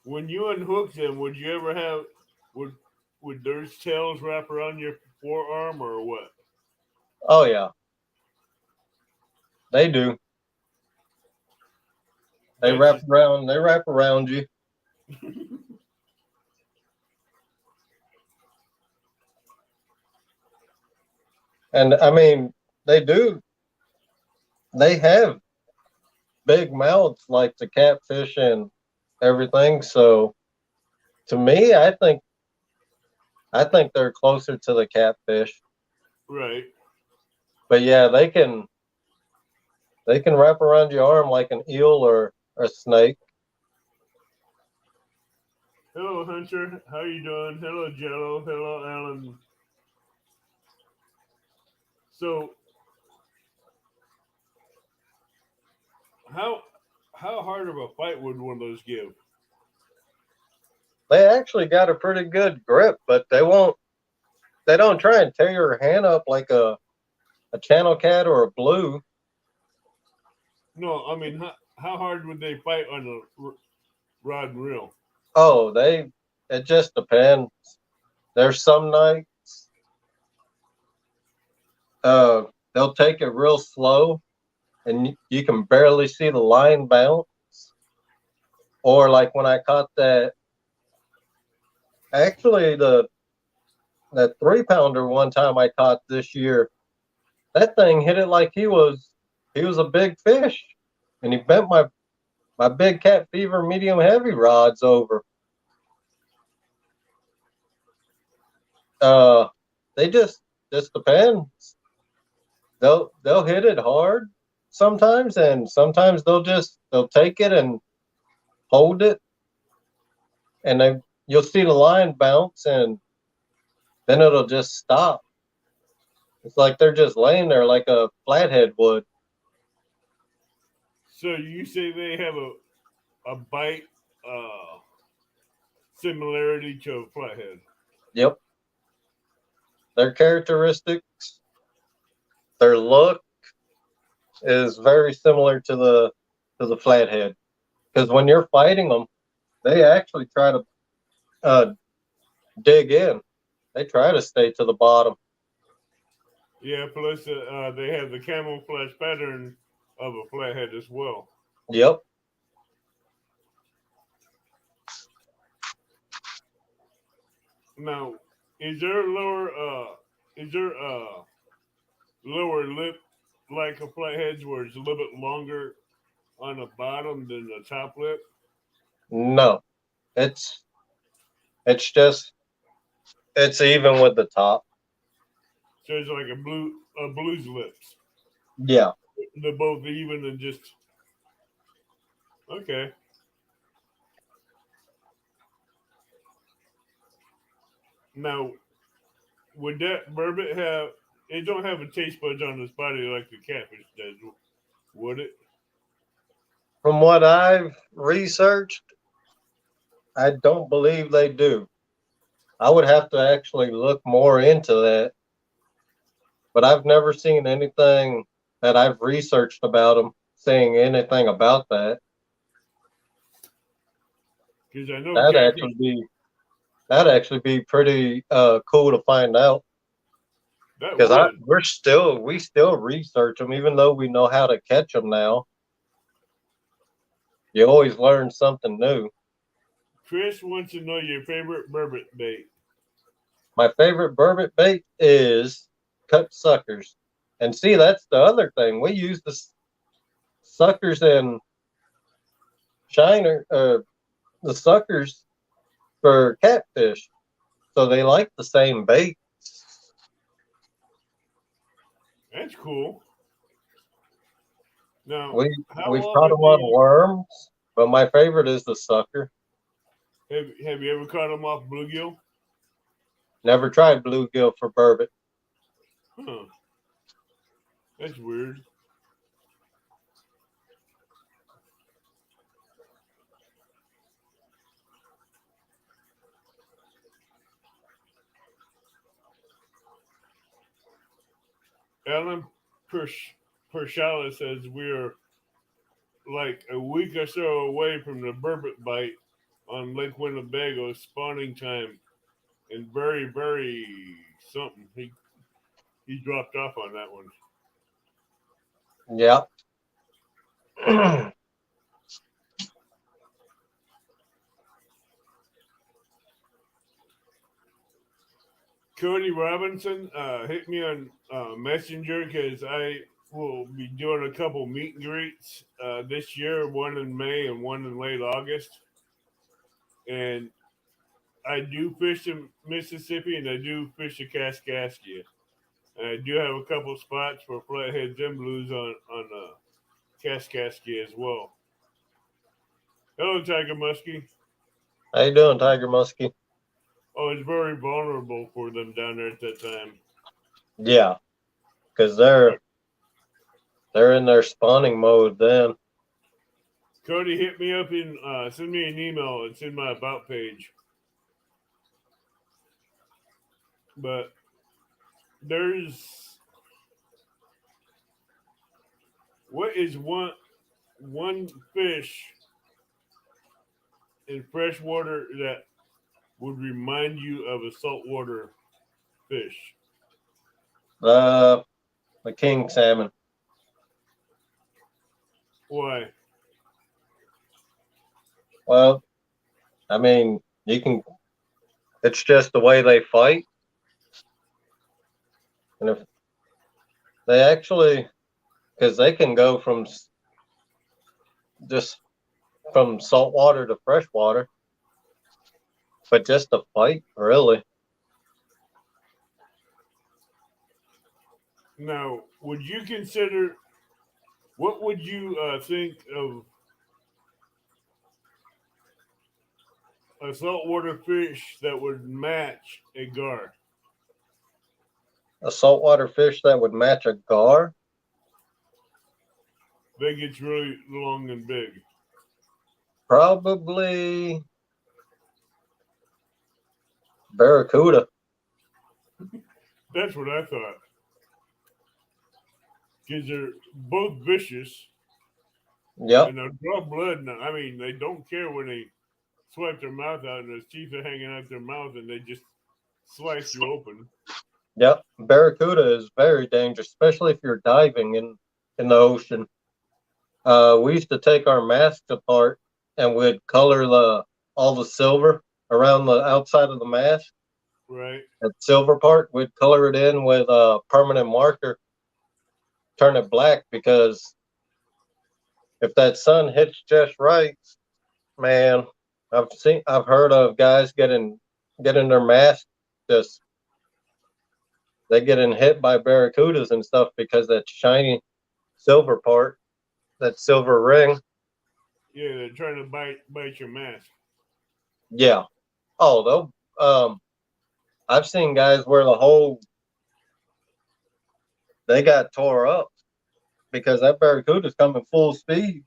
Speaker 1: when you unhook them, would you ever have would their tails wrap around your forearm or what?
Speaker 2: Oh yeah. They do. They wrap around you. And I mean, they do. They have big mouths like the catfish and everything. So to me, I think they're closer to the catfish.
Speaker 1: Right.
Speaker 2: But yeah, they can wrap around your arm like an eel or a snake.
Speaker 1: Hello, Hunter. How you doing? Hello, Jello. Hello, Alan. So, how hard of a fight would one of those give?
Speaker 2: They actually got a pretty good grip, but they don't try and tear your hand up like a channel cat or a blue.
Speaker 1: No, I mean, how hard would they fight on a rod and reel?
Speaker 2: Oh, it just depends. There's some nights they'll take it real slow and you can barely see the line bounce. Or like when I caught that, actually that 3-pounder one time I caught this year, that thing hit it like he was a big fish, and he bent my big cat fever medium heavy rods over. They just depends. They'll hit it hard sometimes, and sometimes they'll take it and hold it, and you'll see the line bounce, and then it'll just stop. It's like they're just laying there like a flathead would.
Speaker 1: So you say they have a bite similarity to a flathead?
Speaker 2: Yep. Their characteristics, their look is very similar to the flathead. Because when you're fighting them, they actually try to dig in. They try to stay to the bottom.
Speaker 1: Yeah, plus they have the camouflage pattern of a flathead as well.
Speaker 2: Yep.
Speaker 1: Now, is there lower lip like a flathead's where it's a little bit longer on the bottom than the top lip?
Speaker 2: No. It's just it's even with the top.
Speaker 1: So it's like a blue's lips.
Speaker 2: Yeah.
Speaker 1: They're both even and just okay. Now, would that bourbon have? It don't have a taste buds on its body like the catfish does, would it?
Speaker 2: From what I've researched, I don't believe they do. I would have to actually look more into that, but I've never seen anything that I've researched about them saying anything about that.
Speaker 1: Because I know
Speaker 2: That'd
Speaker 1: catfish.
Speaker 2: actually be that'd actually be pretty cool to find out.
Speaker 1: That
Speaker 2: Because
Speaker 1: would.
Speaker 2: we still research them, even though we know how to catch them now. You always learn something new.
Speaker 1: Chris wants to know your favorite burbot bait.
Speaker 2: My favorite burbot bait is cut suckers. And see, that's the other thing. We use the suckers and shiner, the suckers for catfish. So they like the same bait.
Speaker 1: That's cool. Now,
Speaker 2: We
Speaker 1: how
Speaker 2: we've caught
Speaker 1: often
Speaker 2: them
Speaker 1: do
Speaker 2: on
Speaker 1: you
Speaker 2: worms, but my favorite is the sucker.
Speaker 1: have you ever caught them off bluegill?
Speaker 2: Never tried bluegill for burbot.
Speaker 1: Huh. That's weird. Alan Pershala says we're like a week or so away from the burbot bite on Lake Winnebago spawning time, and very something. He dropped off on that one.
Speaker 2: Yeah.
Speaker 1: Cody Robinson hit me on Messenger because I will be doing a couple meet and greets this year, one in May and one in late August. And I do fish in Mississippi and I do fish the Kaskaskia. And I do have a couple spots for Flatheads and Blues on Kaskaskia as well. Hello, Tiger Muskie.
Speaker 2: How you doing, Tiger Muskie?
Speaker 1: Oh, it's very vulnerable for them down there at that time.
Speaker 2: Yeah, because they're in their spawning mode then.
Speaker 1: Cody, hit me up and send me an email. It's in my about page. But there's what is one fish in freshwater that would remind you of a saltwater fish?
Speaker 2: The king salmon.
Speaker 1: Why?
Speaker 2: Well, I mean, you can. It's just the way they fight, and if they actually, because they can go from just from saltwater to freshwater, but just to fight, really.
Speaker 1: Now, would you consider? What would you think of a saltwater fish that would match a gar?
Speaker 2: A saltwater fish that would match a gar.
Speaker 1: That gets really long and big.
Speaker 2: Probably barracuda.
Speaker 1: That's what I thought. Because they're both vicious
Speaker 2: Yep.
Speaker 1: and they'll draw blood. I mean, they don't care when they swipe their mouth out and their teeth are hanging out their mouth and they just slice you open.
Speaker 2: Yep. Barracuda is very dangerous, especially if you're diving in the ocean. We used to take our masks apart and we'd color all the silver around the outside of the mask.
Speaker 1: Right.
Speaker 2: That silver part, we'd color it in with a permanent marker, turn it black, because if that sun hits just right, man, I've heard of guys getting their mask just they getting hit by barracudas and stuff because that shiny silver part, that silver ring.
Speaker 1: Yeah, they're trying to bite your mask.
Speaker 2: Yeah. Oh, they'll I've seen guys where they got tore up because that barracuda's coming full speed,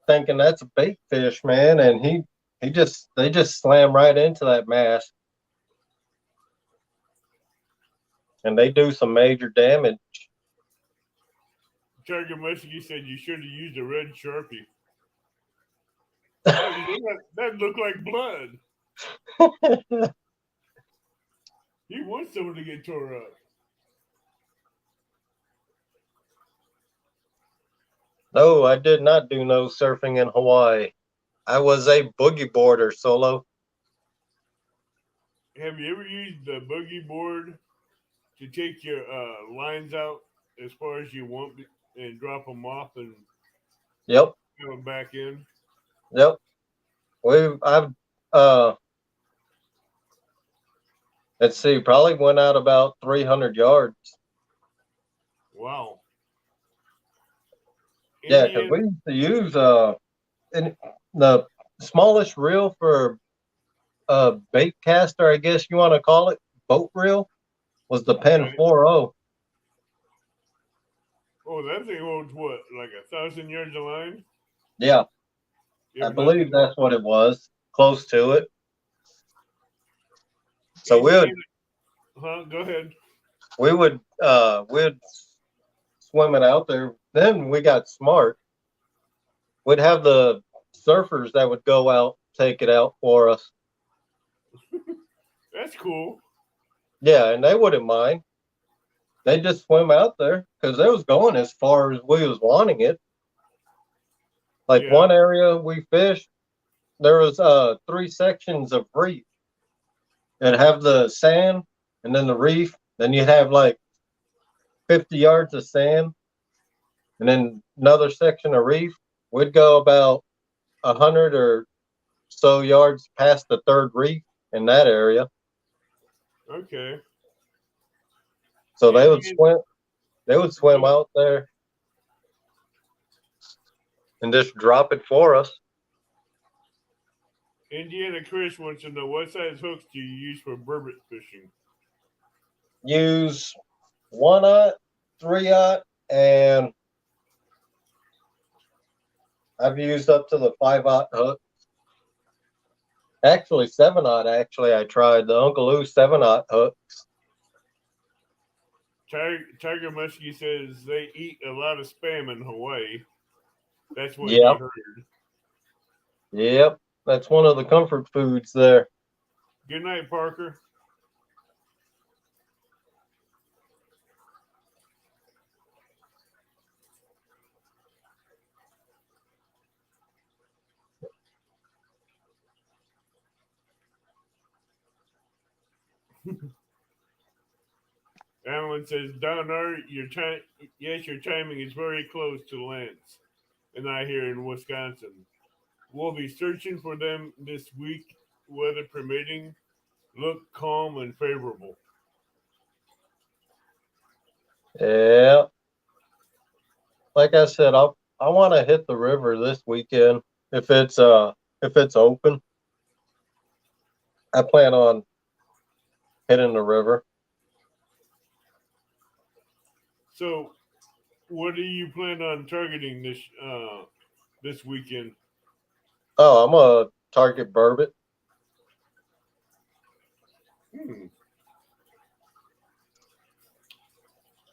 Speaker 2: thinking that's a bait fish, man, and they just slam right into that mask. and they do some major damage.
Speaker 1: Tiger Muskie said you should have used a red Sharpie. That looked like blood. He wants someone to get tore up.
Speaker 2: No, I did not do no surfing in Hawaii. I was a boogie boarder solo.
Speaker 1: Have you ever used the boogie board to take your lines out as far as you want and drop them off and
Speaker 2: Yep,
Speaker 1: come them back in?
Speaker 2: yep. I've let's see, probably went out about 300 yards.
Speaker 1: Wow.
Speaker 2: Yeah, because we used to use in the smallest reel for bait caster, I guess you want to call it, boat reel, was the Pen 4.0.
Speaker 1: Oh, that thing holds what, like 1,000 yards of line?
Speaker 2: Yeah, I believe that's what it was, close to it. So
Speaker 1: go ahead.
Speaker 2: we'd swim it out there. Then we got smart. We'd have the surfers that would go out, take it out for us.
Speaker 1: That's cool.
Speaker 2: Yeah, and they wouldn't mind. They just swim out there because they was going as far as we was wanting it. Like one area we fished, there was 3 sections of reef. It'd have the sand and then the reef. Then you'd have like 50 yards of sand and then another section of reef. We'd go about 100 or so yards past the third reef in that area.
Speaker 1: Okay.
Speaker 2: So they would swim out there and just drop it for us.
Speaker 1: Indiana Chris wants to know, what size hooks do you use for burbot fishing?
Speaker 2: Use 1/0, 3/0, and I've used up to the 5/0 hook. Actually, 7/0. Actually, I tried the Uncle Lou 7/0 hooks.
Speaker 1: Tiger Muskie says they eat a lot of spam in Hawaii. That's what
Speaker 2: Yep.
Speaker 1: he heard.
Speaker 2: Yep, that's one of the comfort foods there.
Speaker 1: Good night, Parker. Alan says, Donner, your timing is very close to Lance and I here in Wisconsin. We'll be searching for them this week, weather permitting. Look calm and favorable.
Speaker 2: Yeah. Like I said, I want to hit the river this weekend if it's open. I plan on hitting the river.
Speaker 1: So, what do you plan on targeting this weekend?
Speaker 2: Oh, I'm gonna target burbot.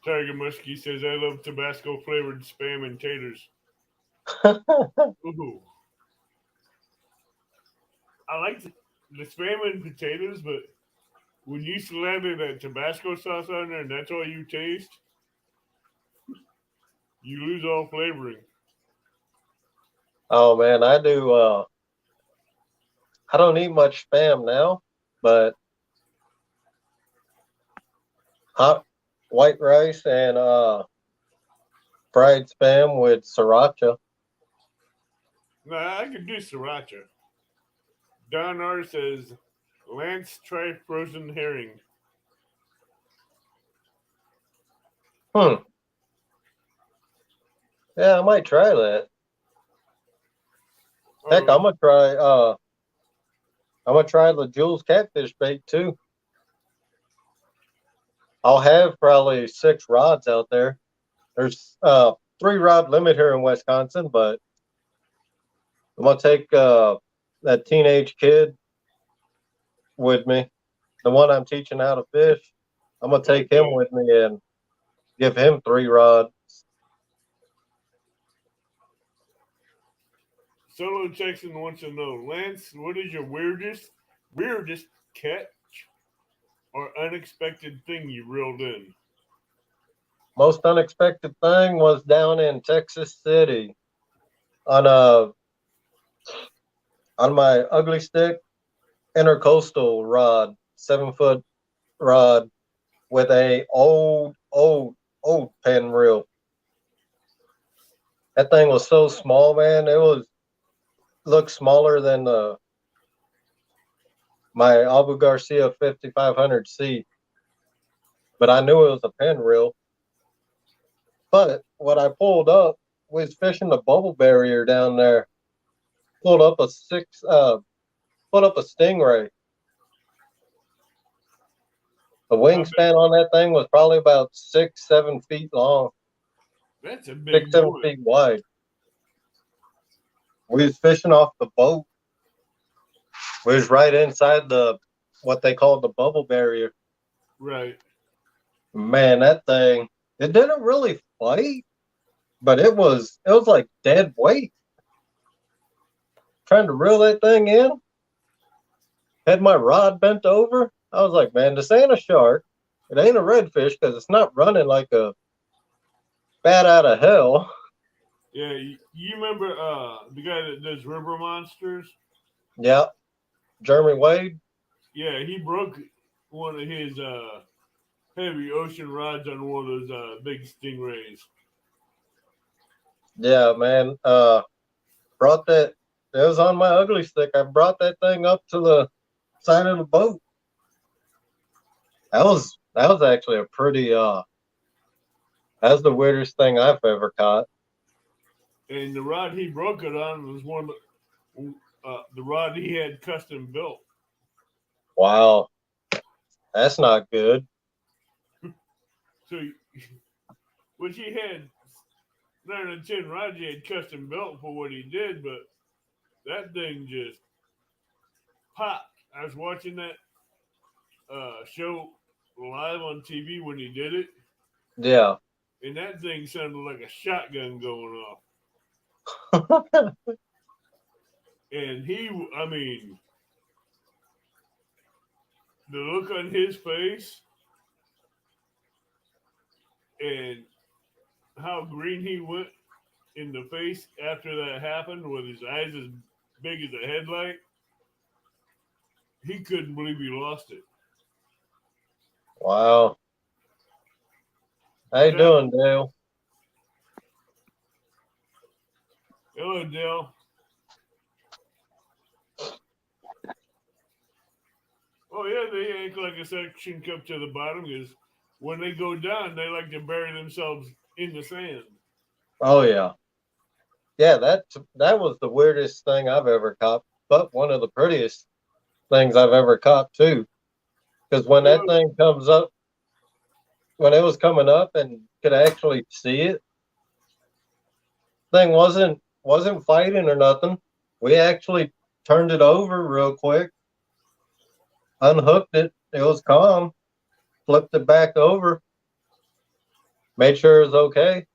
Speaker 1: Tiger Muskie says, I love Tabasco flavored spam and taters. Ooh. I like the spam and potatoes, but when you slather that Tabasco sauce on there and that's all you taste, you lose all flavoring.
Speaker 2: Oh man, I do. I don't eat much spam now, but hot white rice and fried spam with sriracha.
Speaker 1: Nah, I could do sriracha. Don R says, Lance, try frozen herring.
Speaker 2: Yeah, I might try that. Heck, I'm gonna try the Jules catfish bait too. I'll have probably 6 rods out there. There's 3-rod limit here in Wisconsin, but I'm gonna take that teenage kid with me, the one I'm teaching how to fish. I'm gonna take him with me and give him 3 rods.
Speaker 1: Solo Jackson wants to know, Lance, what is your weirdest catch or unexpected thing you reeled in?
Speaker 2: Most unexpected thing was down in Texas City on my ugly stick intercoastal rod, 7-foot rod with a old pen reel. That thing was so small, man. It looked smaller than my Abu Garcia 5500C, but I knew it was a pen reel. But what I pulled up was fishing the bubble barrier down there. Pulled up a stingray. The wingspan on that thing was probably about 6-7 feet long.
Speaker 1: That's a big
Speaker 2: 6-7 feet wide. We was fishing off the boat. We was right inside what they called the bubble barrier.
Speaker 1: Right.
Speaker 2: Man, that thing, it didn't really fight, but it was like dead weight. Trying to reel that thing in. Had my rod bent over. I was like, man, this ain't a shark. It ain't a redfish because it's not running like a bat out of hell.
Speaker 1: Yeah, you remember the guy that does river monsters?
Speaker 2: Yeah. Jeremy Wade?
Speaker 1: Yeah, he broke one of his heavy ocean rods on one of those big stingrays.
Speaker 2: Yeah, man. Brought that. It was on my ugly stick. I brought that thing up to the side of the boat. That was actually a pretty that's the weirdest thing I've ever caught.
Speaker 1: And the rod he broke it on was one of the rod he had custom built.
Speaker 2: Wow. That's not good.
Speaker 1: So, which he had 9 or 10 rods he had custom built for what he did, but that thing just popped. I was watching that show live on TV when he did it.
Speaker 2: Yeah.
Speaker 1: And that thing sounded like a shotgun going off. And I mean, the look on his face and how green he went in the face after that happened with his eyes as big as a headlight, he couldn't believe he lost it.
Speaker 2: Wow. How you doing, Dale?
Speaker 1: Hello, Dale. Oh, yeah, they act like a suction cup to the bottom because when they go down, they like to bury themselves in the sand.
Speaker 2: Oh, yeah. Yeah, that was the weirdest thing I've ever caught, but one of the prettiest things I've ever caught, too. Because when that thing comes up, when it was coming up and could actually see it, thing wasn't fighting or nothing. We actually turned it over real quick, unhooked it. It was calm, flipped it back over, made sure it was okay,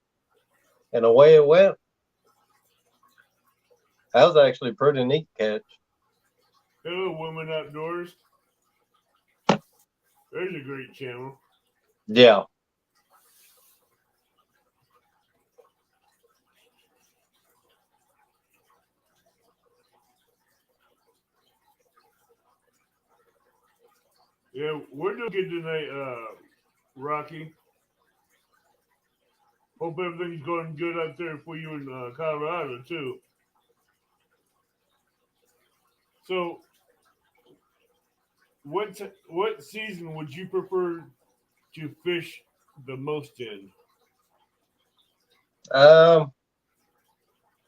Speaker 2: and away it went. That was actually a pretty neat catch.
Speaker 1: Hello, Women Outdoors. There's a great channel.
Speaker 2: Yeah.
Speaker 1: Yeah, we're doing good tonight, Rocky. Hope everything's going good out there for you in Colorado, too. So, what season would you prefer to fish the most in?
Speaker 2: I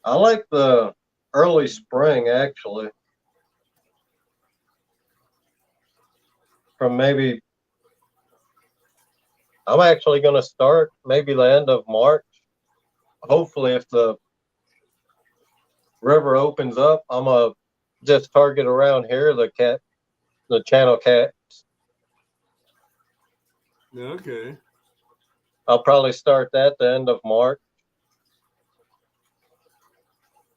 Speaker 2: like the early spring, actually. From maybe, I'm actually going to start maybe the end of March. Hopefully, if the river opens up, I'm going to just target around here the channel cats.
Speaker 1: Okay.
Speaker 2: I'll probably start that the end of March.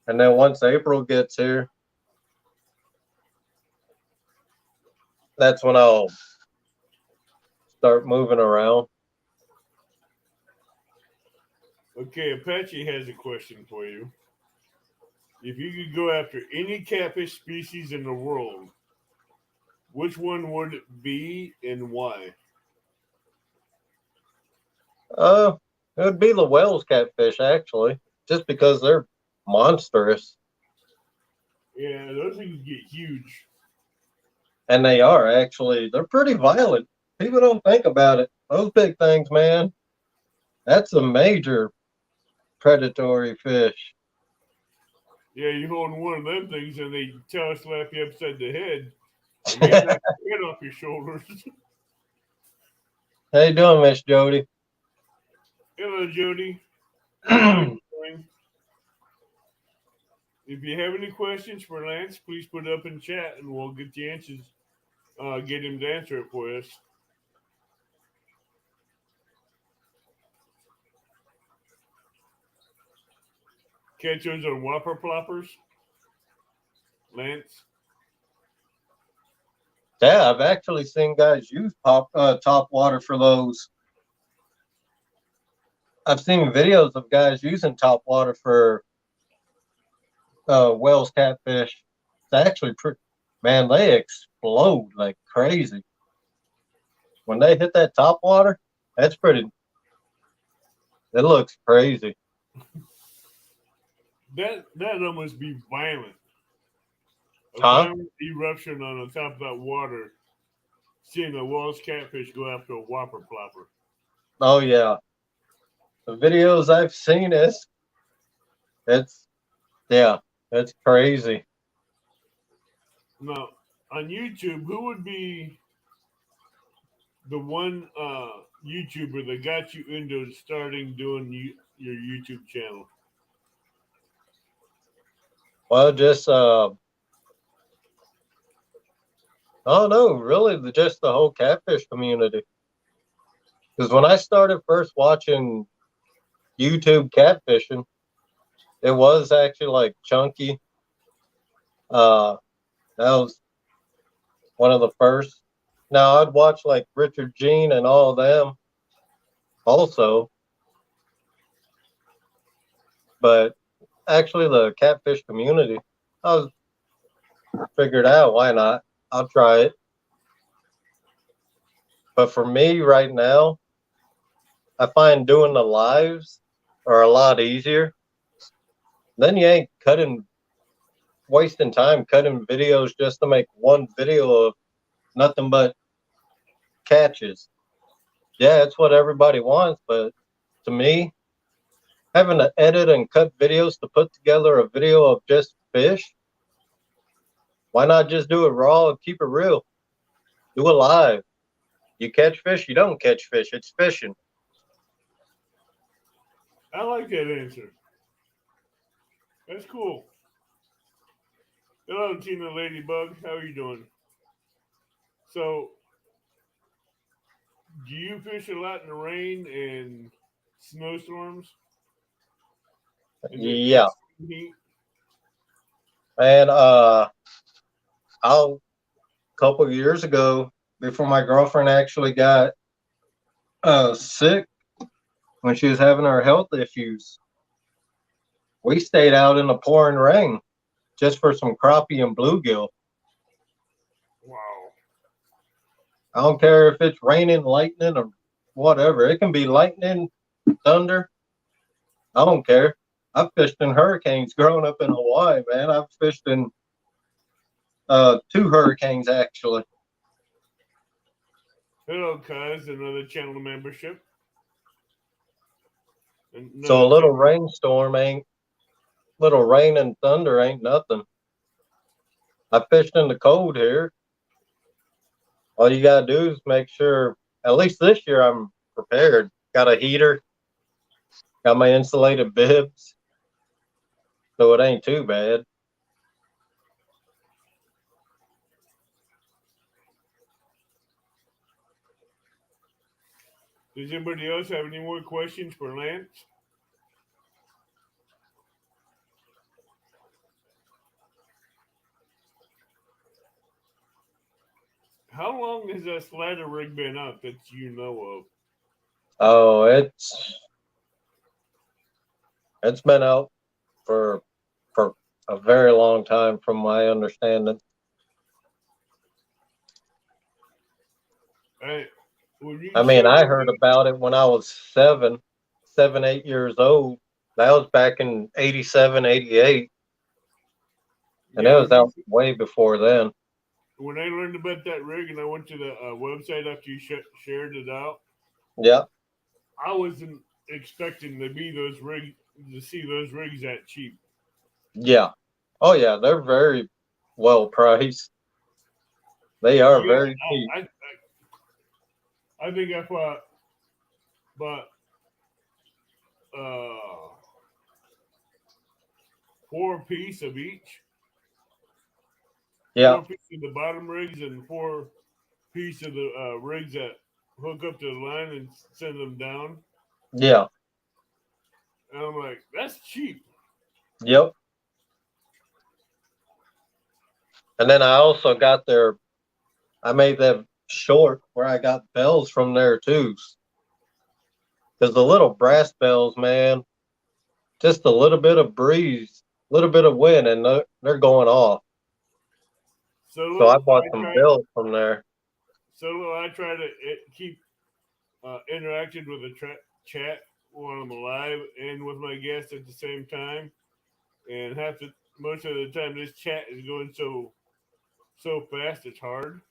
Speaker 2: And then once April gets here, that's when I'll start moving around.
Speaker 1: Okay, Apache has a question for you. If you could go after any catfish species in the world, which one would it be and why?
Speaker 2: It would be the Wells catfish, actually, just because they're monstrous.
Speaker 1: Yeah, those things get huge.
Speaker 2: And they are, actually. They're pretty violent. People don't think about it. Those big things, man, that's a major predatory fish.
Speaker 1: Yeah, you hold one of them things and they tail slap you upside the head and they knock your head off your shoulders.
Speaker 2: How you doing, Miss Jody?
Speaker 1: Hello, Jody. How you doing? If you have any questions for Lance, please put it up in chat and we'll get the answers. Get him to answer it for us. Catch those on whopper ploppers, Lance.
Speaker 2: Yeah, I've actually seen guys use top water for those. I've seen videos of guys using top water for Wells catfish. It's actually pretty, man, they explode like crazy. When they hit that top water, that's pretty, it looks crazy.
Speaker 1: That almost be violent. A
Speaker 2: Huh?
Speaker 1: violent eruption on the top of that water, seeing a Wells catfish go after a whopper plopper.
Speaker 2: Oh, yeah. The videos I've seen yeah, it's crazy.
Speaker 1: Now, on YouTube, who would be the one YouTuber that got you into starting doing your YouTube channel?
Speaker 2: Well, just, oh no, really, just the whole catfish community. Because when I started first watching YouTube catfishing, it was actually like Chunky. That was one of the first. Now I'd watch like Richard Jean and all of them also, but actually the catfish community, I was figured out why not. I'll try it. But for me right now, I find doing the lives are a lot easier. Then you ain't wasting time cutting videos just to make one video of nothing but catches. Yeah, it's what everybody wants, but to me, having to edit and cut videos to put together a video of just fish, why not just do it raw and keep it real? Do it live. You catch fish, you don't catch fish. It's fishing.
Speaker 1: I like that answer. That's cool. Hello, Tina Ladybug. How are you doing? So, do you fish a lot in the rain and snowstorms? And the
Speaker 2: Yeah.
Speaker 1: heat?
Speaker 2: And a couple of years ago, before my girlfriend actually got sick when she was having her health issues, we stayed out in the pouring rain just for some crappie and bluegill.
Speaker 1: Wow.
Speaker 2: I don't care if it's raining, lightning, or whatever. It can be lightning, thunder. I don't care. I've fished in hurricanes growing up in Hawaii, man. I've fished in 2 hurricanes, actually.
Speaker 1: Hello, Cuz, another channel membership.
Speaker 2: So a little rain and thunder ain't nothing. I fished in the cold here. All you gotta do is make sure, at least this year, I'm prepared. Got a heater, got my insulated bibs, so it ain't too bad.
Speaker 1: Does anybody else have any more questions for Lance? How long has that slider rig been up that you know of?
Speaker 2: Oh, it's been out for a very long time, from my understanding. I mean, I heard about it when I was 8 years old. That was back in 87, 88. And it was out way before then.
Speaker 1: When I learned about that rig and I went to the website after you shared it out,
Speaker 2: yeah,
Speaker 1: I wasn't expecting to see those rigs that cheap.
Speaker 2: Yeah. Oh, yeah. They're very well priced. They are very cheap.
Speaker 1: I think I bought 4 pieces of each.
Speaker 2: Yeah.
Speaker 1: 4 pieces of the bottom rigs and 4 pieces of the rigs that hook up to the line and send them down.
Speaker 2: Yeah.
Speaker 1: And I'm like, that's cheap.
Speaker 2: Yep. And then I also got I made that short where I got bells from there too. Because the little brass bells, man, just a little bit of breeze, a little bit of wind, and they're going off. So I bought some bells from there.
Speaker 1: So I try to keep interacting with the chat when I'm alive and with my guests at the same time. And most of the time, this chat is going so fast, it's hard.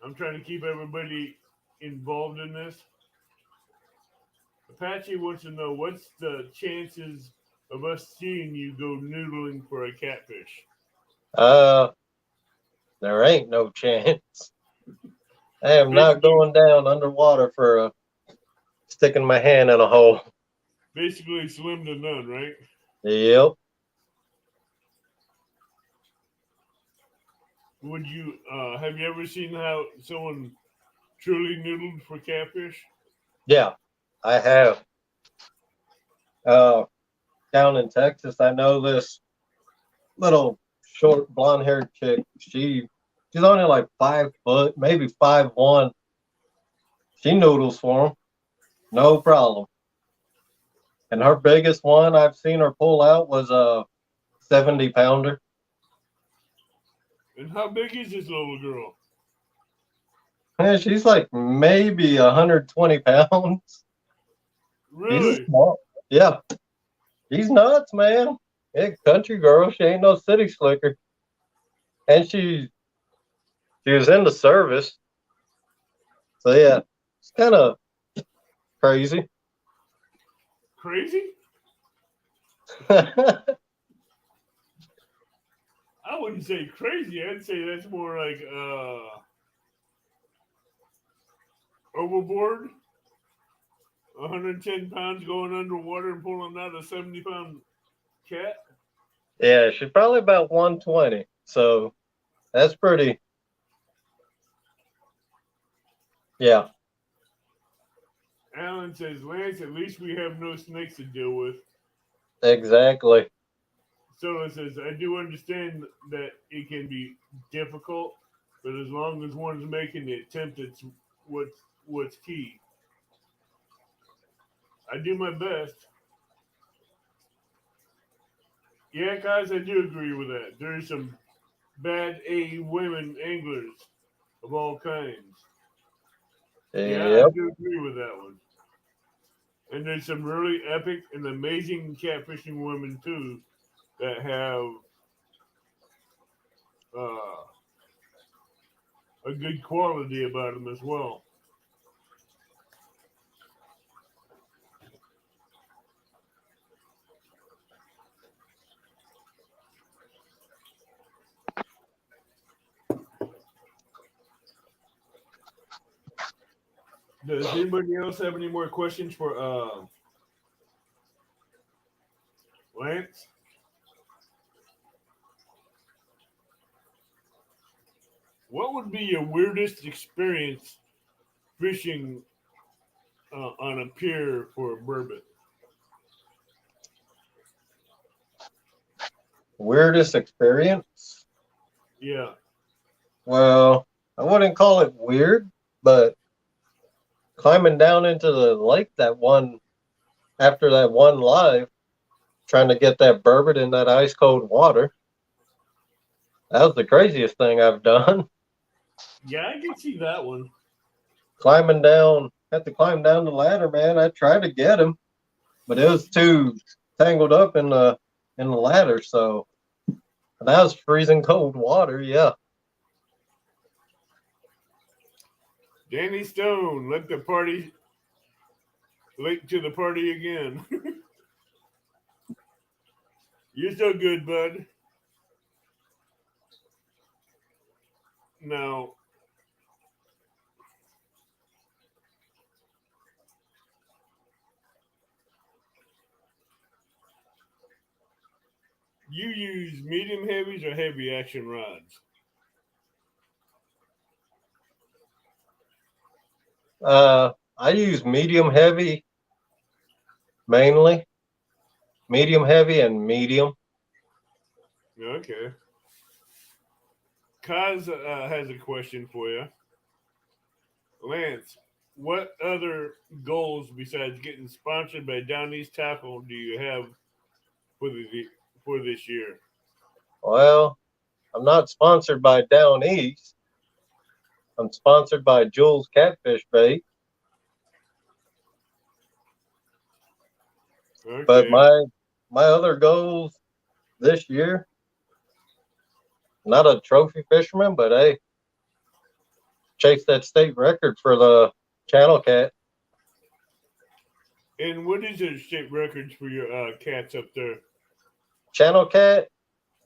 Speaker 1: I'm trying to keep everybody involved in this. Apache wants to know, what's the chances of us seeing you go noodling for a catfish?
Speaker 2: There ain't no chance. I am not going down underwater for sticking my hand in a hole.
Speaker 1: Basically, slim to none, right?
Speaker 2: Yep.
Speaker 1: Would you have you ever seen how someone truly noodled for catfish?
Speaker 2: Yeah, I have. Down in Texas, I know this little short blonde-haired chick. She's only like 5 foot, maybe 5'1". She noodles for them, no problem. And her biggest one I've seen her pull out was a 70-pounder.
Speaker 1: And how big is this little girl?
Speaker 2: Man, she's like maybe 120 pounds.
Speaker 1: Really?
Speaker 2: She's small. Yeah. She's nuts, man. Yeah, country girl. She ain't no city slicker. And she was in the service. So yeah, it's kind of crazy.
Speaker 1: Crazy? I wouldn't say crazy. I'd say that's more like overboard. 110 pounds going underwater and pulling out a 70-pound cat.
Speaker 2: Yeah, she's probably about 120. So that's pretty. Yeah.
Speaker 1: Alan says, Lance, at least we have no snakes to deal with.
Speaker 2: Exactly.
Speaker 1: Sola says, I do understand that it can be difficult, but as long as one's making the attempt, it's what's key. I do my best. Yeah, guys, I do agree with that. There's some bad women anglers of all kinds. Yeah, I do agree with that one. And there's some really epic and amazing catfishing women too that have a good quality about them as well. Does anybody else have any more questions for Lance? What would be your weirdest experience fishing on a pier for a bourbon?
Speaker 2: Weirdest experience?
Speaker 1: Yeah.
Speaker 2: Well, I wouldn't call it weird, but climbing down into the lake after that one live, trying to get that bourbon in that ice cold water. That was the craziest thing I've done.
Speaker 1: Yeah, I can see that one.
Speaker 2: Climbing down, had to climb down the ladder, man. I tried to get him, but it was too tangled up in the ladder. So that was freezing cold water. Yeah.
Speaker 1: Danny Stone, let the party late to the party again. You're so good, bud. Now, you use medium heavies or heavy action rods?
Speaker 2: I use medium heavy mainly, medium heavy and medium.
Speaker 1: Okay. Kaz has a question for you. Lance, what other goals besides getting sponsored by Down East Tackle do you have for for this year?
Speaker 2: Well, I'm not sponsored by Down East. I'm sponsored by Jules Catfish Bait.
Speaker 1: Okay.
Speaker 2: But my other goals this year, not a trophy fisherman, but hey, chase that state record for the channel cat.
Speaker 1: And what is your state records for your cats up there?
Speaker 2: Channel cat,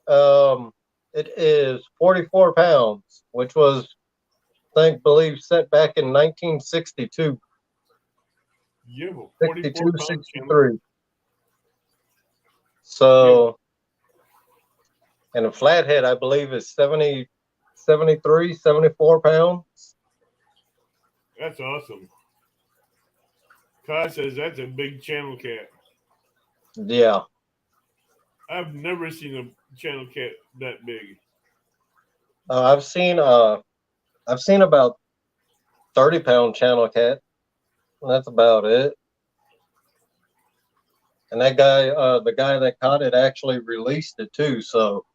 Speaker 2: it is 44 pounds, which was, I believe, set back in 1962.
Speaker 1: Yeah,
Speaker 2: 62,
Speaker 1: 44 pound
Speaker 2: 63. So, and a flathead, I believe, is 70, 73, 74 pounds.
Speaker 1: That's awesome. Kai says that's a big channel cat.
Speaker 2: Yeah.
Speaker 1: I've never seen a channel cat that big.
Speaker 2: I've seen about 30-pound channel cat. That's about it. And that guy, the guy that caught it, actually released it too. So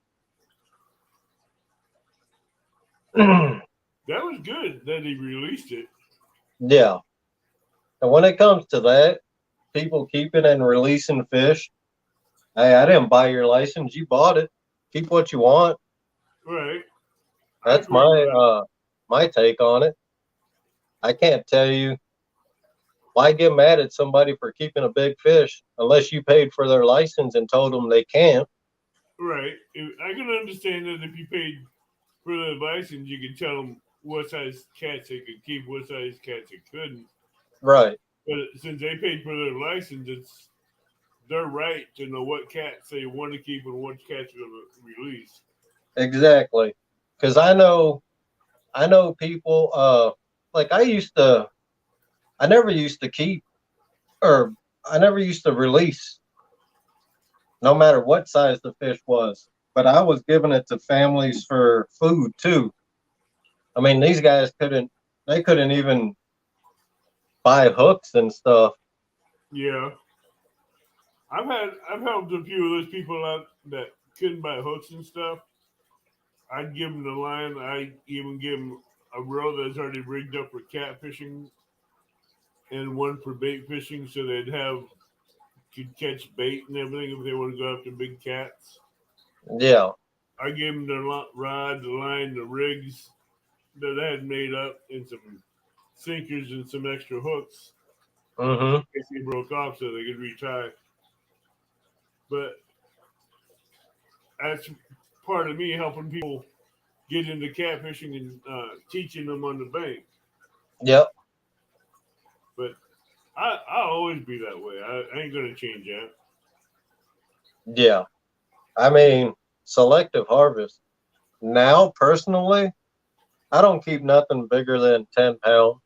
Speaker 1: That was good that he released it.
Speaker 2: yeah. And when it comes to that, people keeping and releasing fish, hey, I didn't buy your license. You bought it. Keep what you want.
Speaker 1: Right.
Speaker 2: That's my take on it. I can't tell you why get mad at somebody for keeping a big fish unless you paid for their license and told them they can't.
Speaker 1: Right. I can understand that if you paid for the license, you could tell them what size cats they could keep, what size cats they couldn't.
Speaker 2: Right.
Speaker 1: But since they paid for their license, it's their right to know what cats they want to keep and what cats you're going to release.
Speaker 2: Exactly. Because I know people. Like I never used to keep, or I never used to release, no matter what size the fish was. But I was giving it to families for food too. I mean, these guys couldn't even buy hooks and stuff.
Speaker 1: Yeah. I've helped a few of those people out that couldn't buy hooks and stuff. I'd give them the line. I even give them a reel that's already rigged up for catfishing and one for bait fishing, so they'd have could catch bait and everything if they want to go after big cats.
Speaker 2: Yeah.
Speaker 1: I gave them the rod, the line, the rigs that I had made up, and some sinkers and some extra hooks
Speaker 2: Mm-hmm.
Speaker 1: in case they broke off, so they could retie. But that's part of me helping people get into catfishing and teaching them on the bank.
Speaker 2: Yep.
Speaker 1: But I'll always be that way. I ain't gonna change that.
Speaker 2: Yeah. I mean, selective harvest. Now, personally, I don't keep nothing bigger than 10 pounds.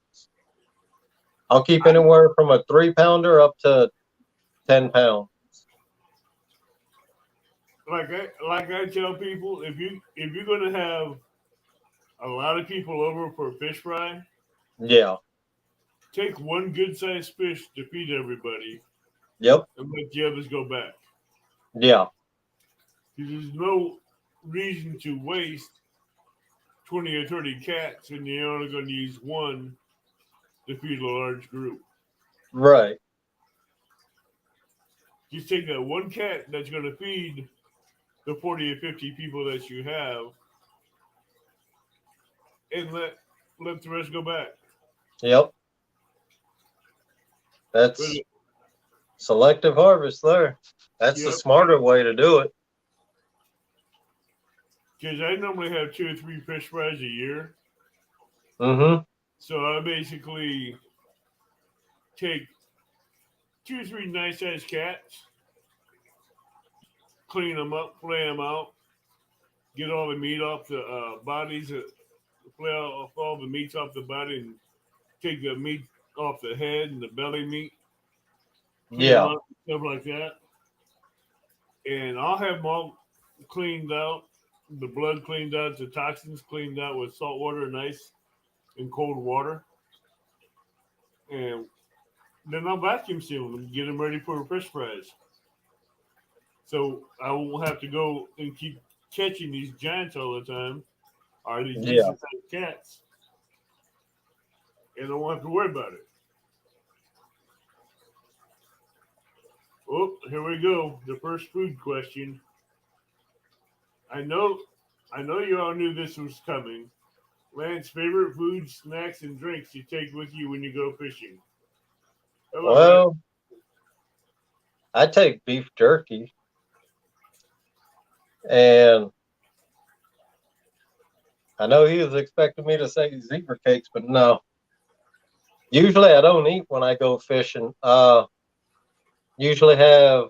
Speaker 2: I'll keep anywhere from a 3-pounder up to 10 pounds.
Speaker 1: Like I tell people, if you're gonna have a lot of people over for a fish fry,
Speaker 2: Yeah.
Speaker 1: take one good sized fish to feed everybody
Speaker 2: Yep.
Speaker 1: and let the others go back.
Speaker 2: Yeah.
Speaker 1: Because there's no reason to waste 20 or 30 cats when you're only going to use one to feed a large group.
Speaker 2: Right.
Speaker 1: Just take that one cat that's going to feed the 40 or 50 people that you have and let the rest go back.
Speaker 2: Yep. That's
Speaker 1: But,
Speaker 2: selective harvest there. That's the
Speaker 1: yep.
Speaker 2: smarter way to do it.
Speaker 1: Because I normally have 2 or 3 fish fries a year.
Speaker 2: Mm-hmm.
Speaker 1: So I basically take 2 or 3 nice sized cats, clean them up, flay them out, get all the meat off the bodies, flay off all the meats off the body, and take the meat off the head and the belly meat, clean them
Speaker 2: Yeah.
Speaker 1: up, stuff like that. And I'll have them all cleaned out, the blood cleaned out, the toxins cleaned out with salt water and ice and cold water. And then I'll vacuum seal them and get them ready for fish fries. So I won't have to go and keep catching these giants all the time, or these
Speaker 2: Yeah.
Speaker 1: decent sized cats, and I won't have to worry about it. Oh, here we go. The first food question. I know, I know you all knew this was coming. Lance, favorite foods, snacks, and drinks you take with you when you go fishing. Hello, Lance.
Speaker 2: Well, I take beef jerky, and I know he was expecting me to say zebra cakes, but no. Usually I don't eat when I go fishing. Usually have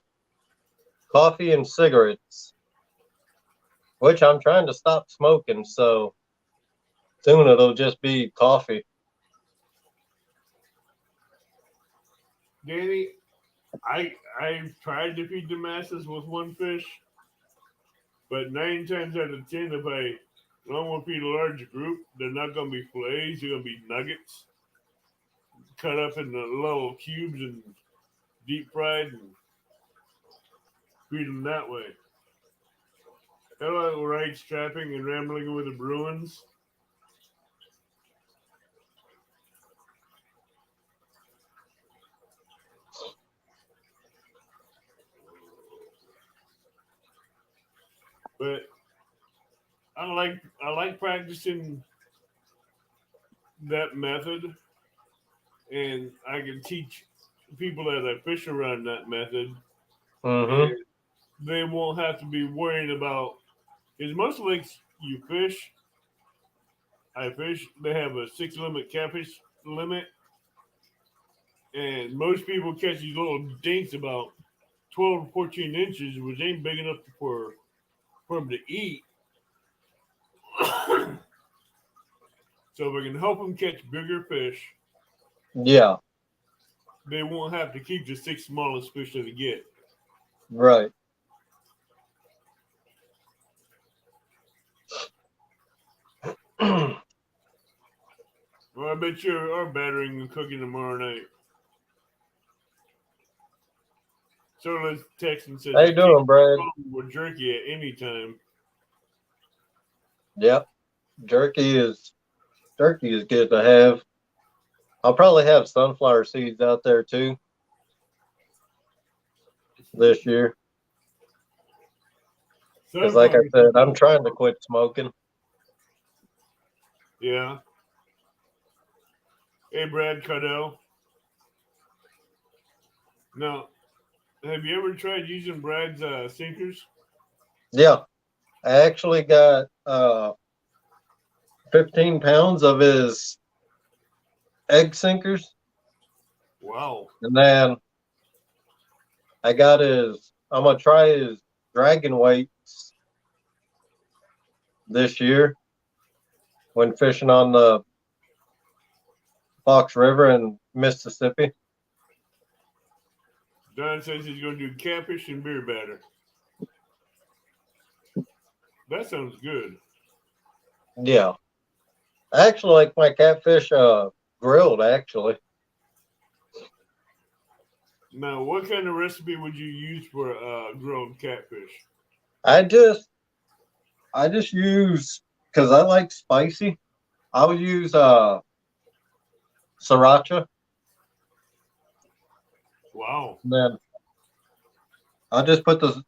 Speaker 2: coffee and cigarettes, which I'm trying to stop smoking, so soon it'll just be coffee.
Speaker 1: Danny, I've tried to feed the masses with one fish, but 9 times out of 10, if I don't want to feed a large group, they're not going to be fillets. They're going to be nuggets, cut up in the little cubes and deep fried, and feed them that way. Hello, right strapping and rambling with the Bruins. But I like practicing that method, and I can teach people that I fish around that method,
Speaker 2: Mm-hmm.
Speaker 1: and they won't have to be worrying about. Because most lakes I fish, they have a 6 limit catfish limit, and most people catch these little dinks about 12 or 14 inches, which ain't big enough for them to eat. So if I can help them catch bigger fish,
Speaker 2: Yeah,
Speaker 1: they won't have to keep the 6 smallest fish that they get.
Speaker 2: right.
Speaker 1: Well, I bet you are battering and cooking tomorrow night. So let's text and says
Speaker 2: How
Speaker 1: the
Speaker 2: you doing, Brad?
Speaker 1: with jerky at any time.
Speaker 2: Yep. Jerky is good to have. I'll probably have sunflower seeds out there too this year. Because like I said, I'm trying to quit smoking.
Speaker 1: Yeah. Hey, Brad Cardell. Now, have you ever tried using Brad's sinkers?
Speaker 2: Yeah. I actually got 15 pounds of his egg sinkers.
Speaker 1: Wow.
Speaker 2: And then I'm gonna try his dragon weights this year. when fishing on the Fox River in Mississippi.
Speaker 1: Don says he's going to do catfish and beer batter. That sounds good.
Speaker 2: Yeah. I actually like my catfish grilled, actually.
Speaker 1: Now, what kind of recipe would you use for grilled catfish?
Speaker 2: I just use, because I like spicy, I'll use sriracha.
Speaker 1: Wow.
Speaker 2: And then I'll just put the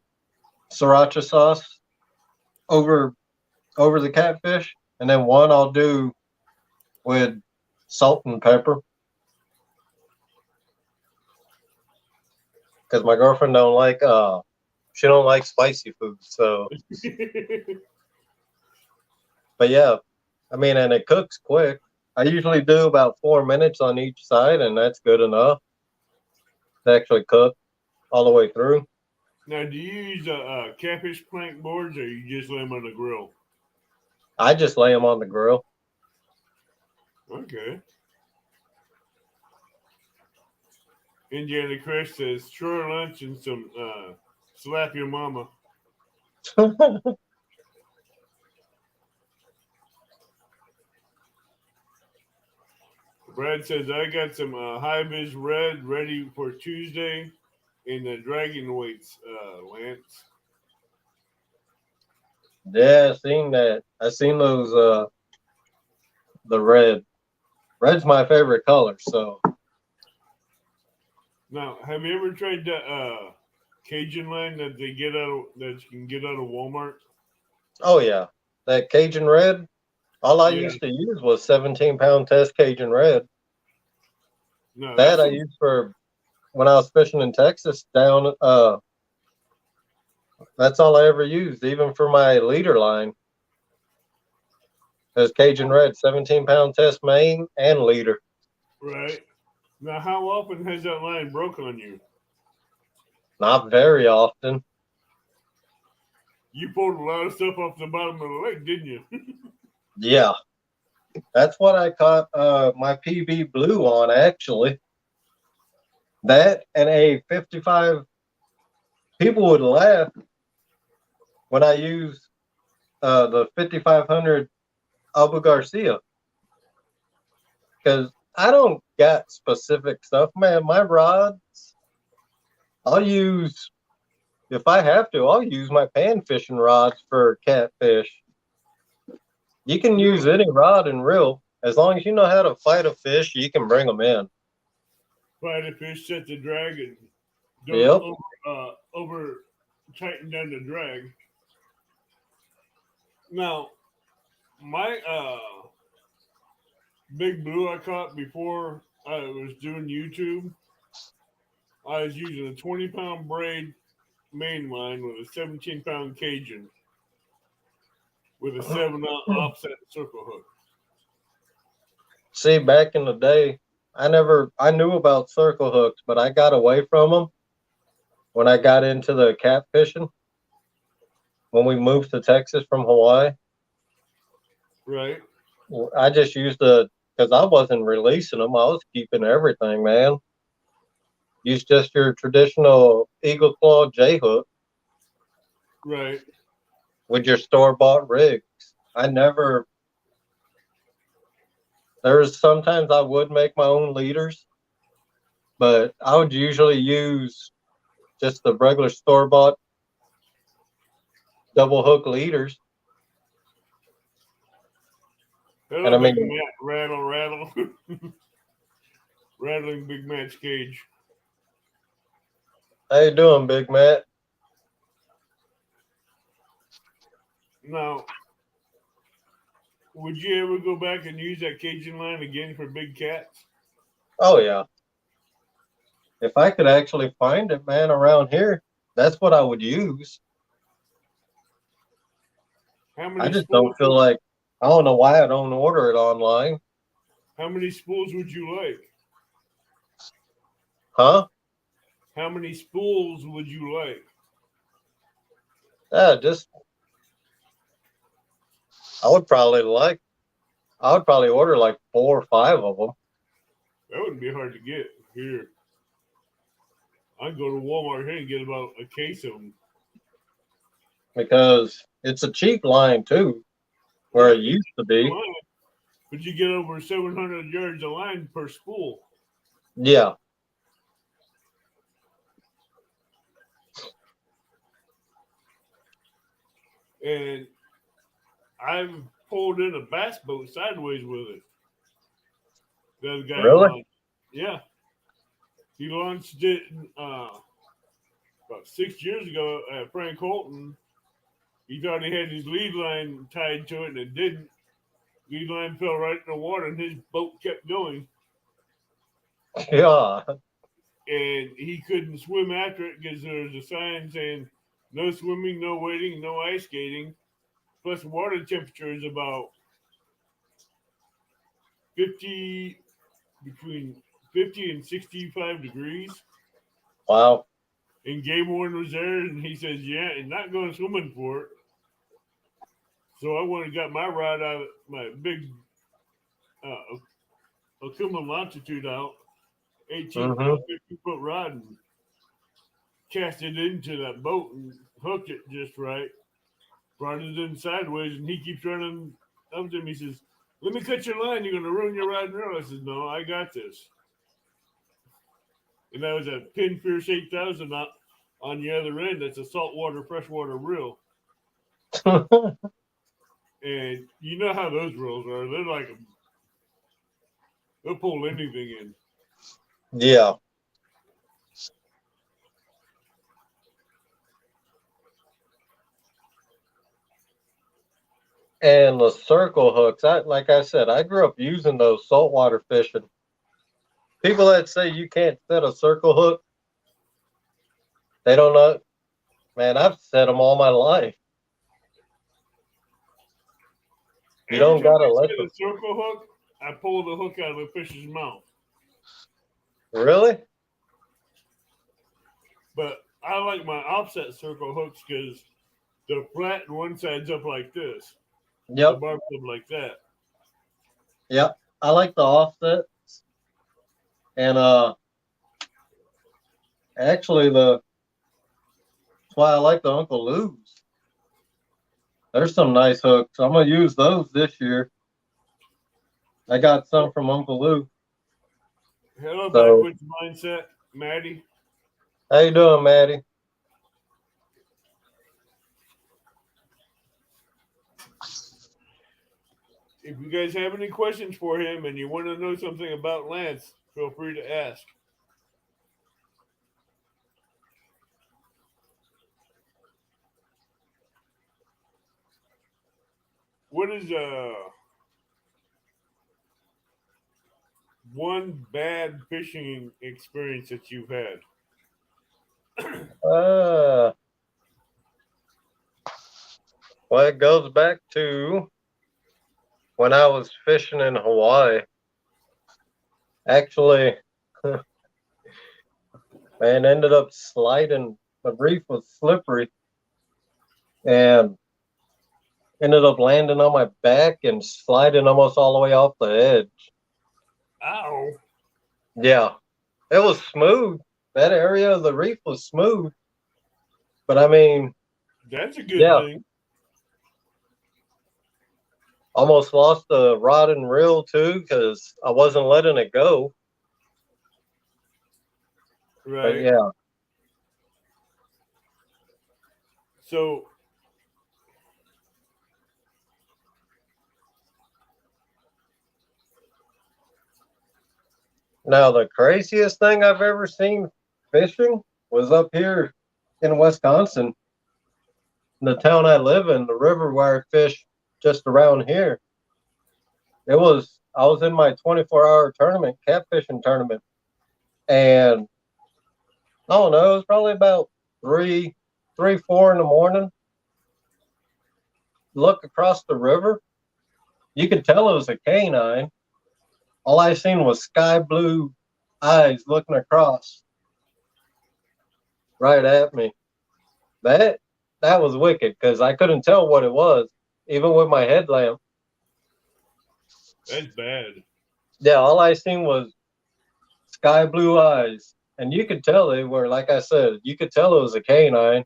Speaker 2: sriracha sauce over the catfish, and then one I'll do with salt and pepper. Because my girlfriend don't like she don't like spicy food, so but yeah, I mean, and it cooks quick. I usually do about 4 minutes on each side, and that's good enough to actually cook all the way through.
Speaker 1: Now, do you use catfish plank boards, or you just lay them on the grill?
Speaker 2: I just lay them on the grill.
Speaker 1: Okay. Indiana Chris says, short lunch and some slap your mama. Brad says, I got some high-vis red ready for Tuesday in the dragon weights, Lance.
Speaker 2: Yeah, I seen that. I seen those the red. Red's my favorite color, so
Speaker 1: Now, have you ever tried the Cajun line that you can get out of Walmart?
Speaker 2: oh yeah. That Cajun red. All I
Speaker 1: Yeah.
Speaker 2: used to use was 17-pound test Cajun red.
Speaker 1: No,
Speaker 2: That I used for when I was fishing in Texas down that's all I ever used, even for my leader line. It was Cajun red, 17-pound test main and leader.
Speaker 1: right. Now, how often has that line broke on you?
Speaker 2: Not very often.
Speaker 1: You pulled a lot of stuff off the bottom of the lake, didn't you?
Speaker 2: Yeah. That's what I caught my PB blue on, actually. That and a 55. People would laugh when I use the 5500 Abu Garcia, because I don't got specific stuff, man. My rods, I'll use, if I have to, I'll use my pan fishing rods for catfish. You can use any rod and reel. As long as you know how to fight a fish, you can bring them in.
Speaker 1: Fight a fish, set the drag, and
Speaker 2: Yep.
Speaker 1: don't over tighten down the drag. Now, my big blue I caught before I was doing YouTube, I was using a 20-pound braid main line with a 17-pound Cajun with a 7-ounce offset circle hook.
Speaker 2: See, back in the day, I knew about circle hooks, but I got away from them when I got into the catfishing. When we moved to Texas from Hawaii,
Speaker 1: Right.
Speaker 2: I just used because I wasn't releasing them. I was keeping everything, man. Use just your traditional Eagle Claw J hook
Speaker 1: Right.
Speaker 2: with your store-bought rigs. There's sometimes I would make my own leaders, but I would usually use just the regular store-bought double hook leaders.
Speaker 1: Hello,
Speaker 2: And I
Speaker 1: Big
Speaker 2: mean,
Speaker 1: Matt. Rattle. Rattling Big Matt's cage.
Speaker 2: how you doing, Big Matt?
Speaker 1: Now, would you ever go back and use that Cajun line again for big cats?
Speaker 2: Oh yeah. If I could actually find it, man, around here, that's what I would use.
Speaker 1: How
Speaker 2: I
Speaker 1: many
Speaker 2: just
Speaker 1: spools?
Speaker 2: don't feel like, I don't know why I don't order it online.
Speaker 1: How many spools would you like?
Speaker 2: Huh?
Speaker 1: How many spools would you like?
Speaker 2: Yeah, I would probably like I would probably order like 4 or 5 of them.
Speaker 1: That wouldn't be hard to get here. I'd go to Walmart here and get about a case of them.
Speaker 2: Because it's a cheap line too, where it used to be.
Speaker 1: But you get over 700 yards of line per spool.
Speaker 2: Yeah.
Speaker 1: And I've pulled in a bass boat sideways with it. The other guy
Speaker 2: Really?
Speaker 1: launched. Yeah. He launched it about 6 years ago at Frank Holton. He thought he had his lead line tied to it, and it didn't. Lead line fell right in the water, and his boat kept going.
Speaker 2: Yeah.
Speaker 1: And he couldn't swim after it because there was a sign saying no swimming, no wading, no ice skating. Plus, the water temperature is about 50, between 50 and 65 degrees.
Speaker 2: Wow.
Speaker 1: And Game Warden was there, and he says, yeah, and not going swimming for it. So I went and got my rod out, my big Okuma longitude out, 50-foot rod, and cast it into that boat and hooked it just right. Brought it in sideways, and he keeps running up to me. He says, let me cut your line. You're going to ruin your rod and reel. I said, no, I got this. And that was a Pinfierce 8000 on the other end. That's a saltwater, freshwater reel. And you know how those reels are. They're like, they'll pull anything in.
Speaker 2: Yeah. And the circle hooks, like I said, I grew up using those saltwater fishing. People that say you can't set a circle hook, they don't know. Man, I've set them all my life. You don't gotta let
Speaker 1: the circle hook. I pull the hook out of the fish's mouth.
Speaker 2: Really?
Speaker 1: But I like my offset circle hooks because they're flat and one side's up like this.
Speaker 2: Yep.
Speaker 1: The barb's up like that.
Speaker 2: Yep. I like the offsets. And actually that's why I like the Uncle Lou's. There's some nice hooks. I'm gonna use those this year. I got some from Uncle Lou.
Speaker 1: Hello, Backwoods Mindset, Maddie.
Speaker 2: How you doing, Maddie?
Speaker 1: If you guys have any questions for him and you want to know something about Lance, feel free to ask. What is one bad fishing experience that you've had?
Speaker 2: Well, it goes back to when I was fishing in Hawaii. Actually, man, ended up sliding. The reef was slippery and ended up landing on my back and sliding almost all the way off the edge.
Speaker 1: Ow.
Speaker 2: Yeah, it was smooth. That area of the reef was smooth. But I mean,
Speaker 1: that's a good thing.
Speaker 2: Almost lost the rod and reel too because I wasn't letting it go.
Speaker 1: Right.
Speaker 2: But yeah.
Speaker 1: So
Speaker 2: now the craziest thing I've ever seen fishing was up here in Wisconsin. In the town I live in, the river where I fish just around here. I was in my 24-hour tournament, catfishing tournament. And I don't know, it was probably about 3, 4 in the morning. Look across the river. You could tell it was a canine. All I seen was sky blue eyes looking across right at me. That was wicked because I couldn't tell what it was, even with my headlamp.
Speaker 1: That's bad.
Speaker 2: Yeah, all I seen was sky blue eyes. And you could tell they were, like I said, you could tell it was a canine.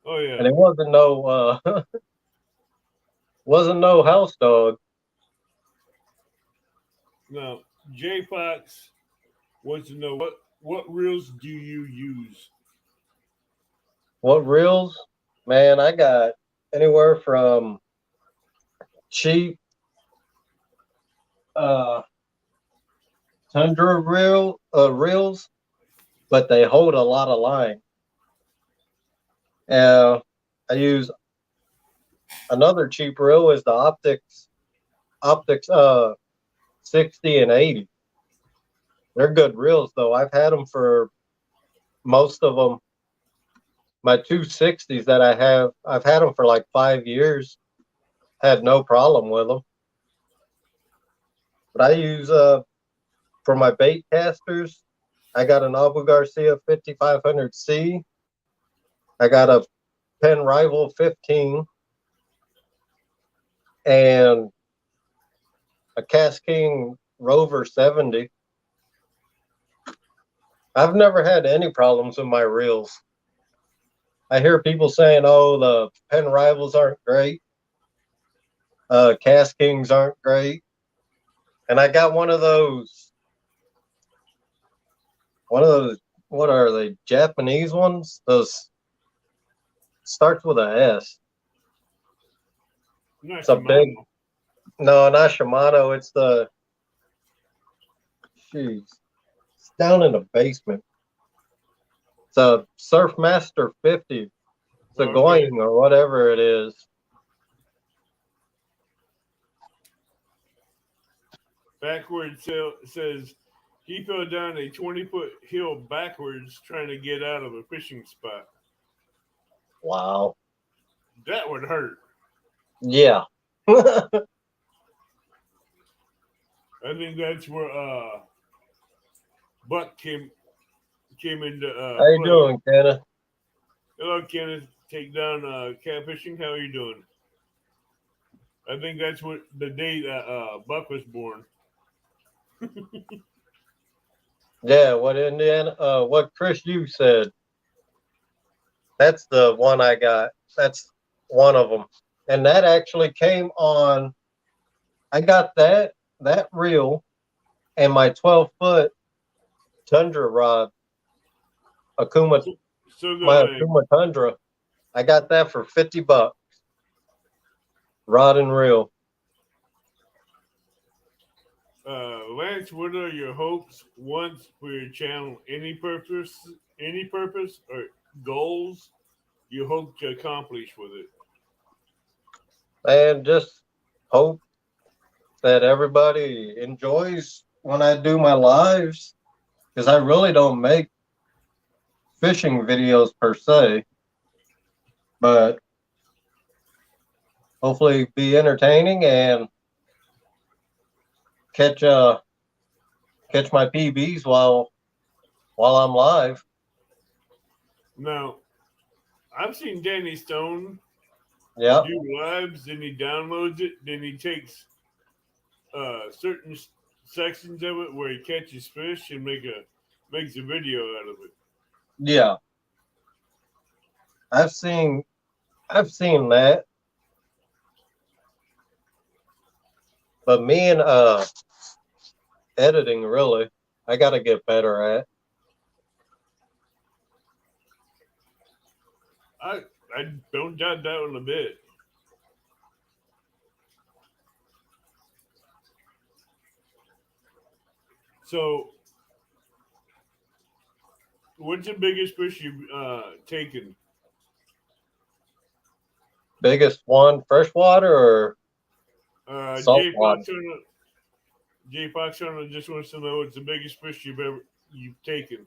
Speaker 1: Oh yeah.
Speaker 2: And it wasn't no wasn't no house dog.
Speaker 1: Now, J Fox wants to know what reels do you use?
Speaker 2: What reels? Man, I got anywhere from cheap Tundra reels, but they hold a lot of line. I use another cheap reel is the optics 60 and 80. They're good reels though. I've had them for most of them. My 260s that I've had them for like 5 years. Had no problem with them. But I use for my bait casters, I got an Abu Garcia 5500C. I got a Penn Rival 15 and a Cast King Rover 70. I've never had any problems with my reels. I hear people saying, "Oh, the Penn Rivals aren't great, Cast Kings aren't great," and I got one of those. What are they? Japanese ones? Those starts with a S.
Speaker 1: Not
Speaker 2: It's a big. No, not Shimano. It's the. Jeez, it's down in the basement. It's a Surfmaster 50. It's a Going or whatever it is.
Speaker 1: Backwards says he fell down a 20-foot hill backwards trying to get out of a fishing spot.
Speaker 2: Wow.
Speaker 1: That would hurt.
Speaker 2: Yeah.
Speaker 1: I think that's where Buck came into
Speaker 2: How you doing, Kenneth?
Speaker 1: Hello, Kenneth. Take down Catfishing. How are you doing? I think that's what the day that Buck was born.
Speaker 2: Yeah, what Chris you said. That's the one I got. That's one of them. And that actually came on, I got that reel and my 12-foot Tundra rod, Akuma, my Akuma Tundra. I got that for $50. Rod and reel.
Speaker 1: Lance, what are your hopes, wants for your channel? Any purpose, or goals you hope to accomplish with it?
Speaker 2: And just hope that everybody enjoys when I do my lives, because I really don't make fishing videos per se, but hopefully be entertaining and catch my PBs while I'm live.
Speaker 1: Now, I've seen Danny Stone do lives, then he downloads it, then he takes certain sections of it where he catches fish and makes a video out of it.
Speaker 2: Yeah. I've seen that. But me and editing, really, I got to get better at.
Speaker 1: I don't doubt that one a bit. So, what's the biggest fish you've taken?
Speaker 2: Biggest one, freshwater or saltwater?
Speaker 1: Jay Fox just wants to know what's the biggest fish you've taken.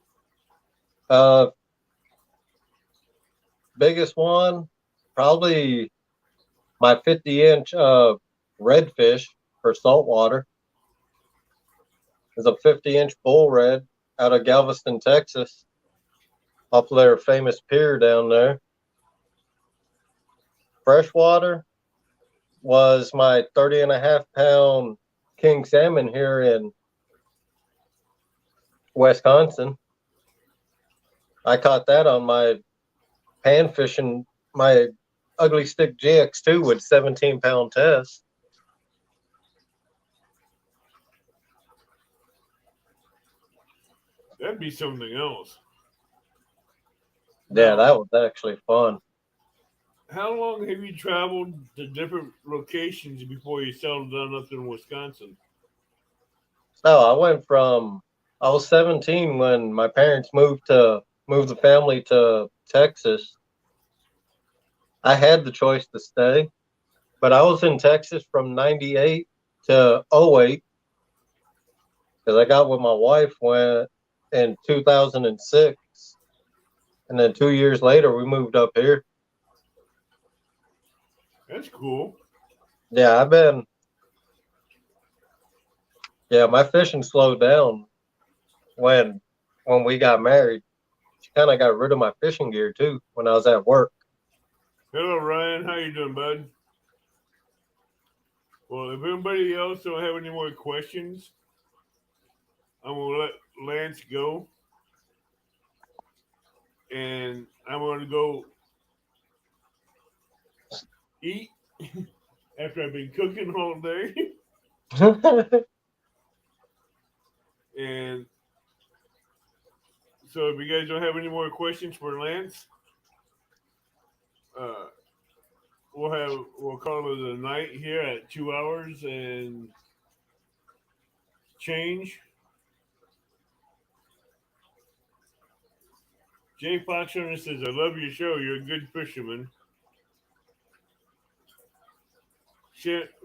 Speaker 2: Biggest one, probably my 50-inch redfish for saltwater. Is a 50-inch bull red out of Galveston, Texas, off their famous pier down there. Freshwater was my 30.5-pound king salmon here in Wisconsin. I caught that on my pan fishing, my Ugly Stick GX2 with 17-pound test.
Speaker 1: That'd be something else.
Speaker 2: Yeah,
Speaker 1: Now,
Speaker 2: that was actually fun.
Speaker 1: how long have you traveled to different locations before you settled down up in Wisconsin?
Speaker 2: Oh, I was 17 when my parents moved the family to Texas. I had the choice to stay, but I was in Texas from 98 to 08 because I got with my wife in 2006. And then 2 years later, we moved up here.
Speaker 1: That's cool.
Speaker 2: Yeah, my fishing slowed down when we got married. She kind of got rid of my fishing gear too when I was at work.
Speaker 1: Hello, Ryan. How you doing, bud? Well, if anybody else don't have any more questions, I'm gonna let Lance go, and I'm gonna go eat after I've been cooking all day. And so, if you guys don't have any more questions for Lance, we'll call it a night here at 2 hours and change. Jay Fox Hunter says, "I love your show. You're a good fisherman."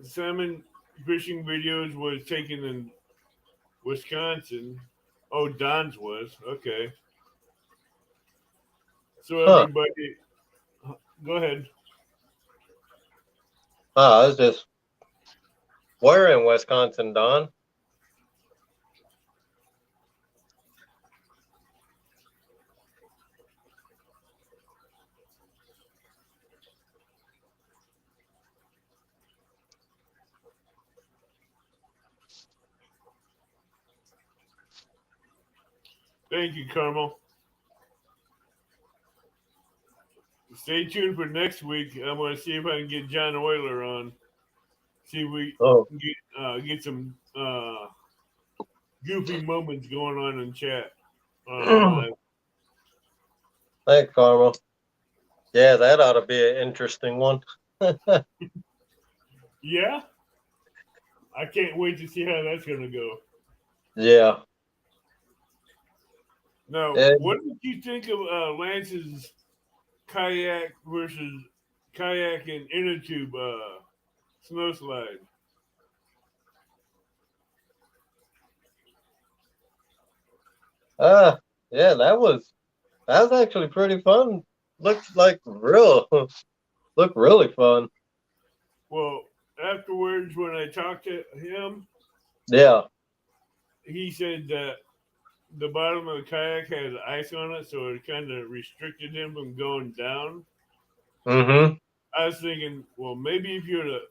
Speaker 1: Salmon fishing videos was taken in Wisconsin. Oh, Don's was. Okay. So everybody, go ahead.
Speaker 2: I was just, where in Wisconsin, Don?
Speaker 1: Thank you, Carmel. Stay tuned for next week. I'm going to see if I can get John Euler on. See if we can get some goofy moments going on in chat. Live.
Speaker 2: Thanks, Carmel. Yeah, that ought to be an interesting one.
Speaker 1: Yeah? I can't wait to see how that's going to go.
Speaker 2: Yeah.
Speaker 1: Now, what did you think of Lance's kayak versus kayak and inner tube snow slide?
Speaker 2: Yeah, that was actually pretty fun. Looked really fun.
Speaker 1: Well, afterwards, when I talked to him,
Speaker 2: Yeah.
Speaker 1: he said that the bottom of the kayak had ice on it, so it kind of restricted him from going down.
Speaker 2: Mm-hmm.
Speaker 1: I was thinking, well, maybe if you would have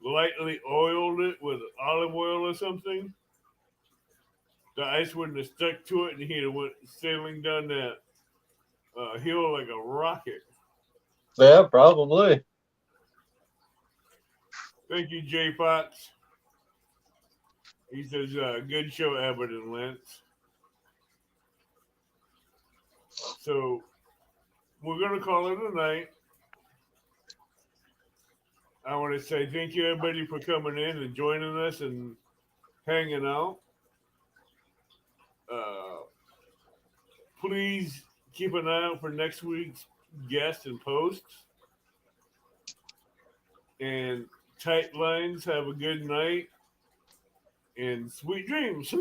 Speaker 1: lightly oiled it with olive oil or something, the ice wouldn't have stuck to it, and he'd have went sailing down that hill like a rocket.
Speaker 2: Yeah, probably.
Speaker 1: Thank you, Jay Fox. He says, good show, Abbott and Lance. So we're going to call it a night. I want to say thank you, everybody, for coming in and joining us and hanging out. Please keep an eye out for next week's guests and posts. And tight lines, have a good night and sweet dreams.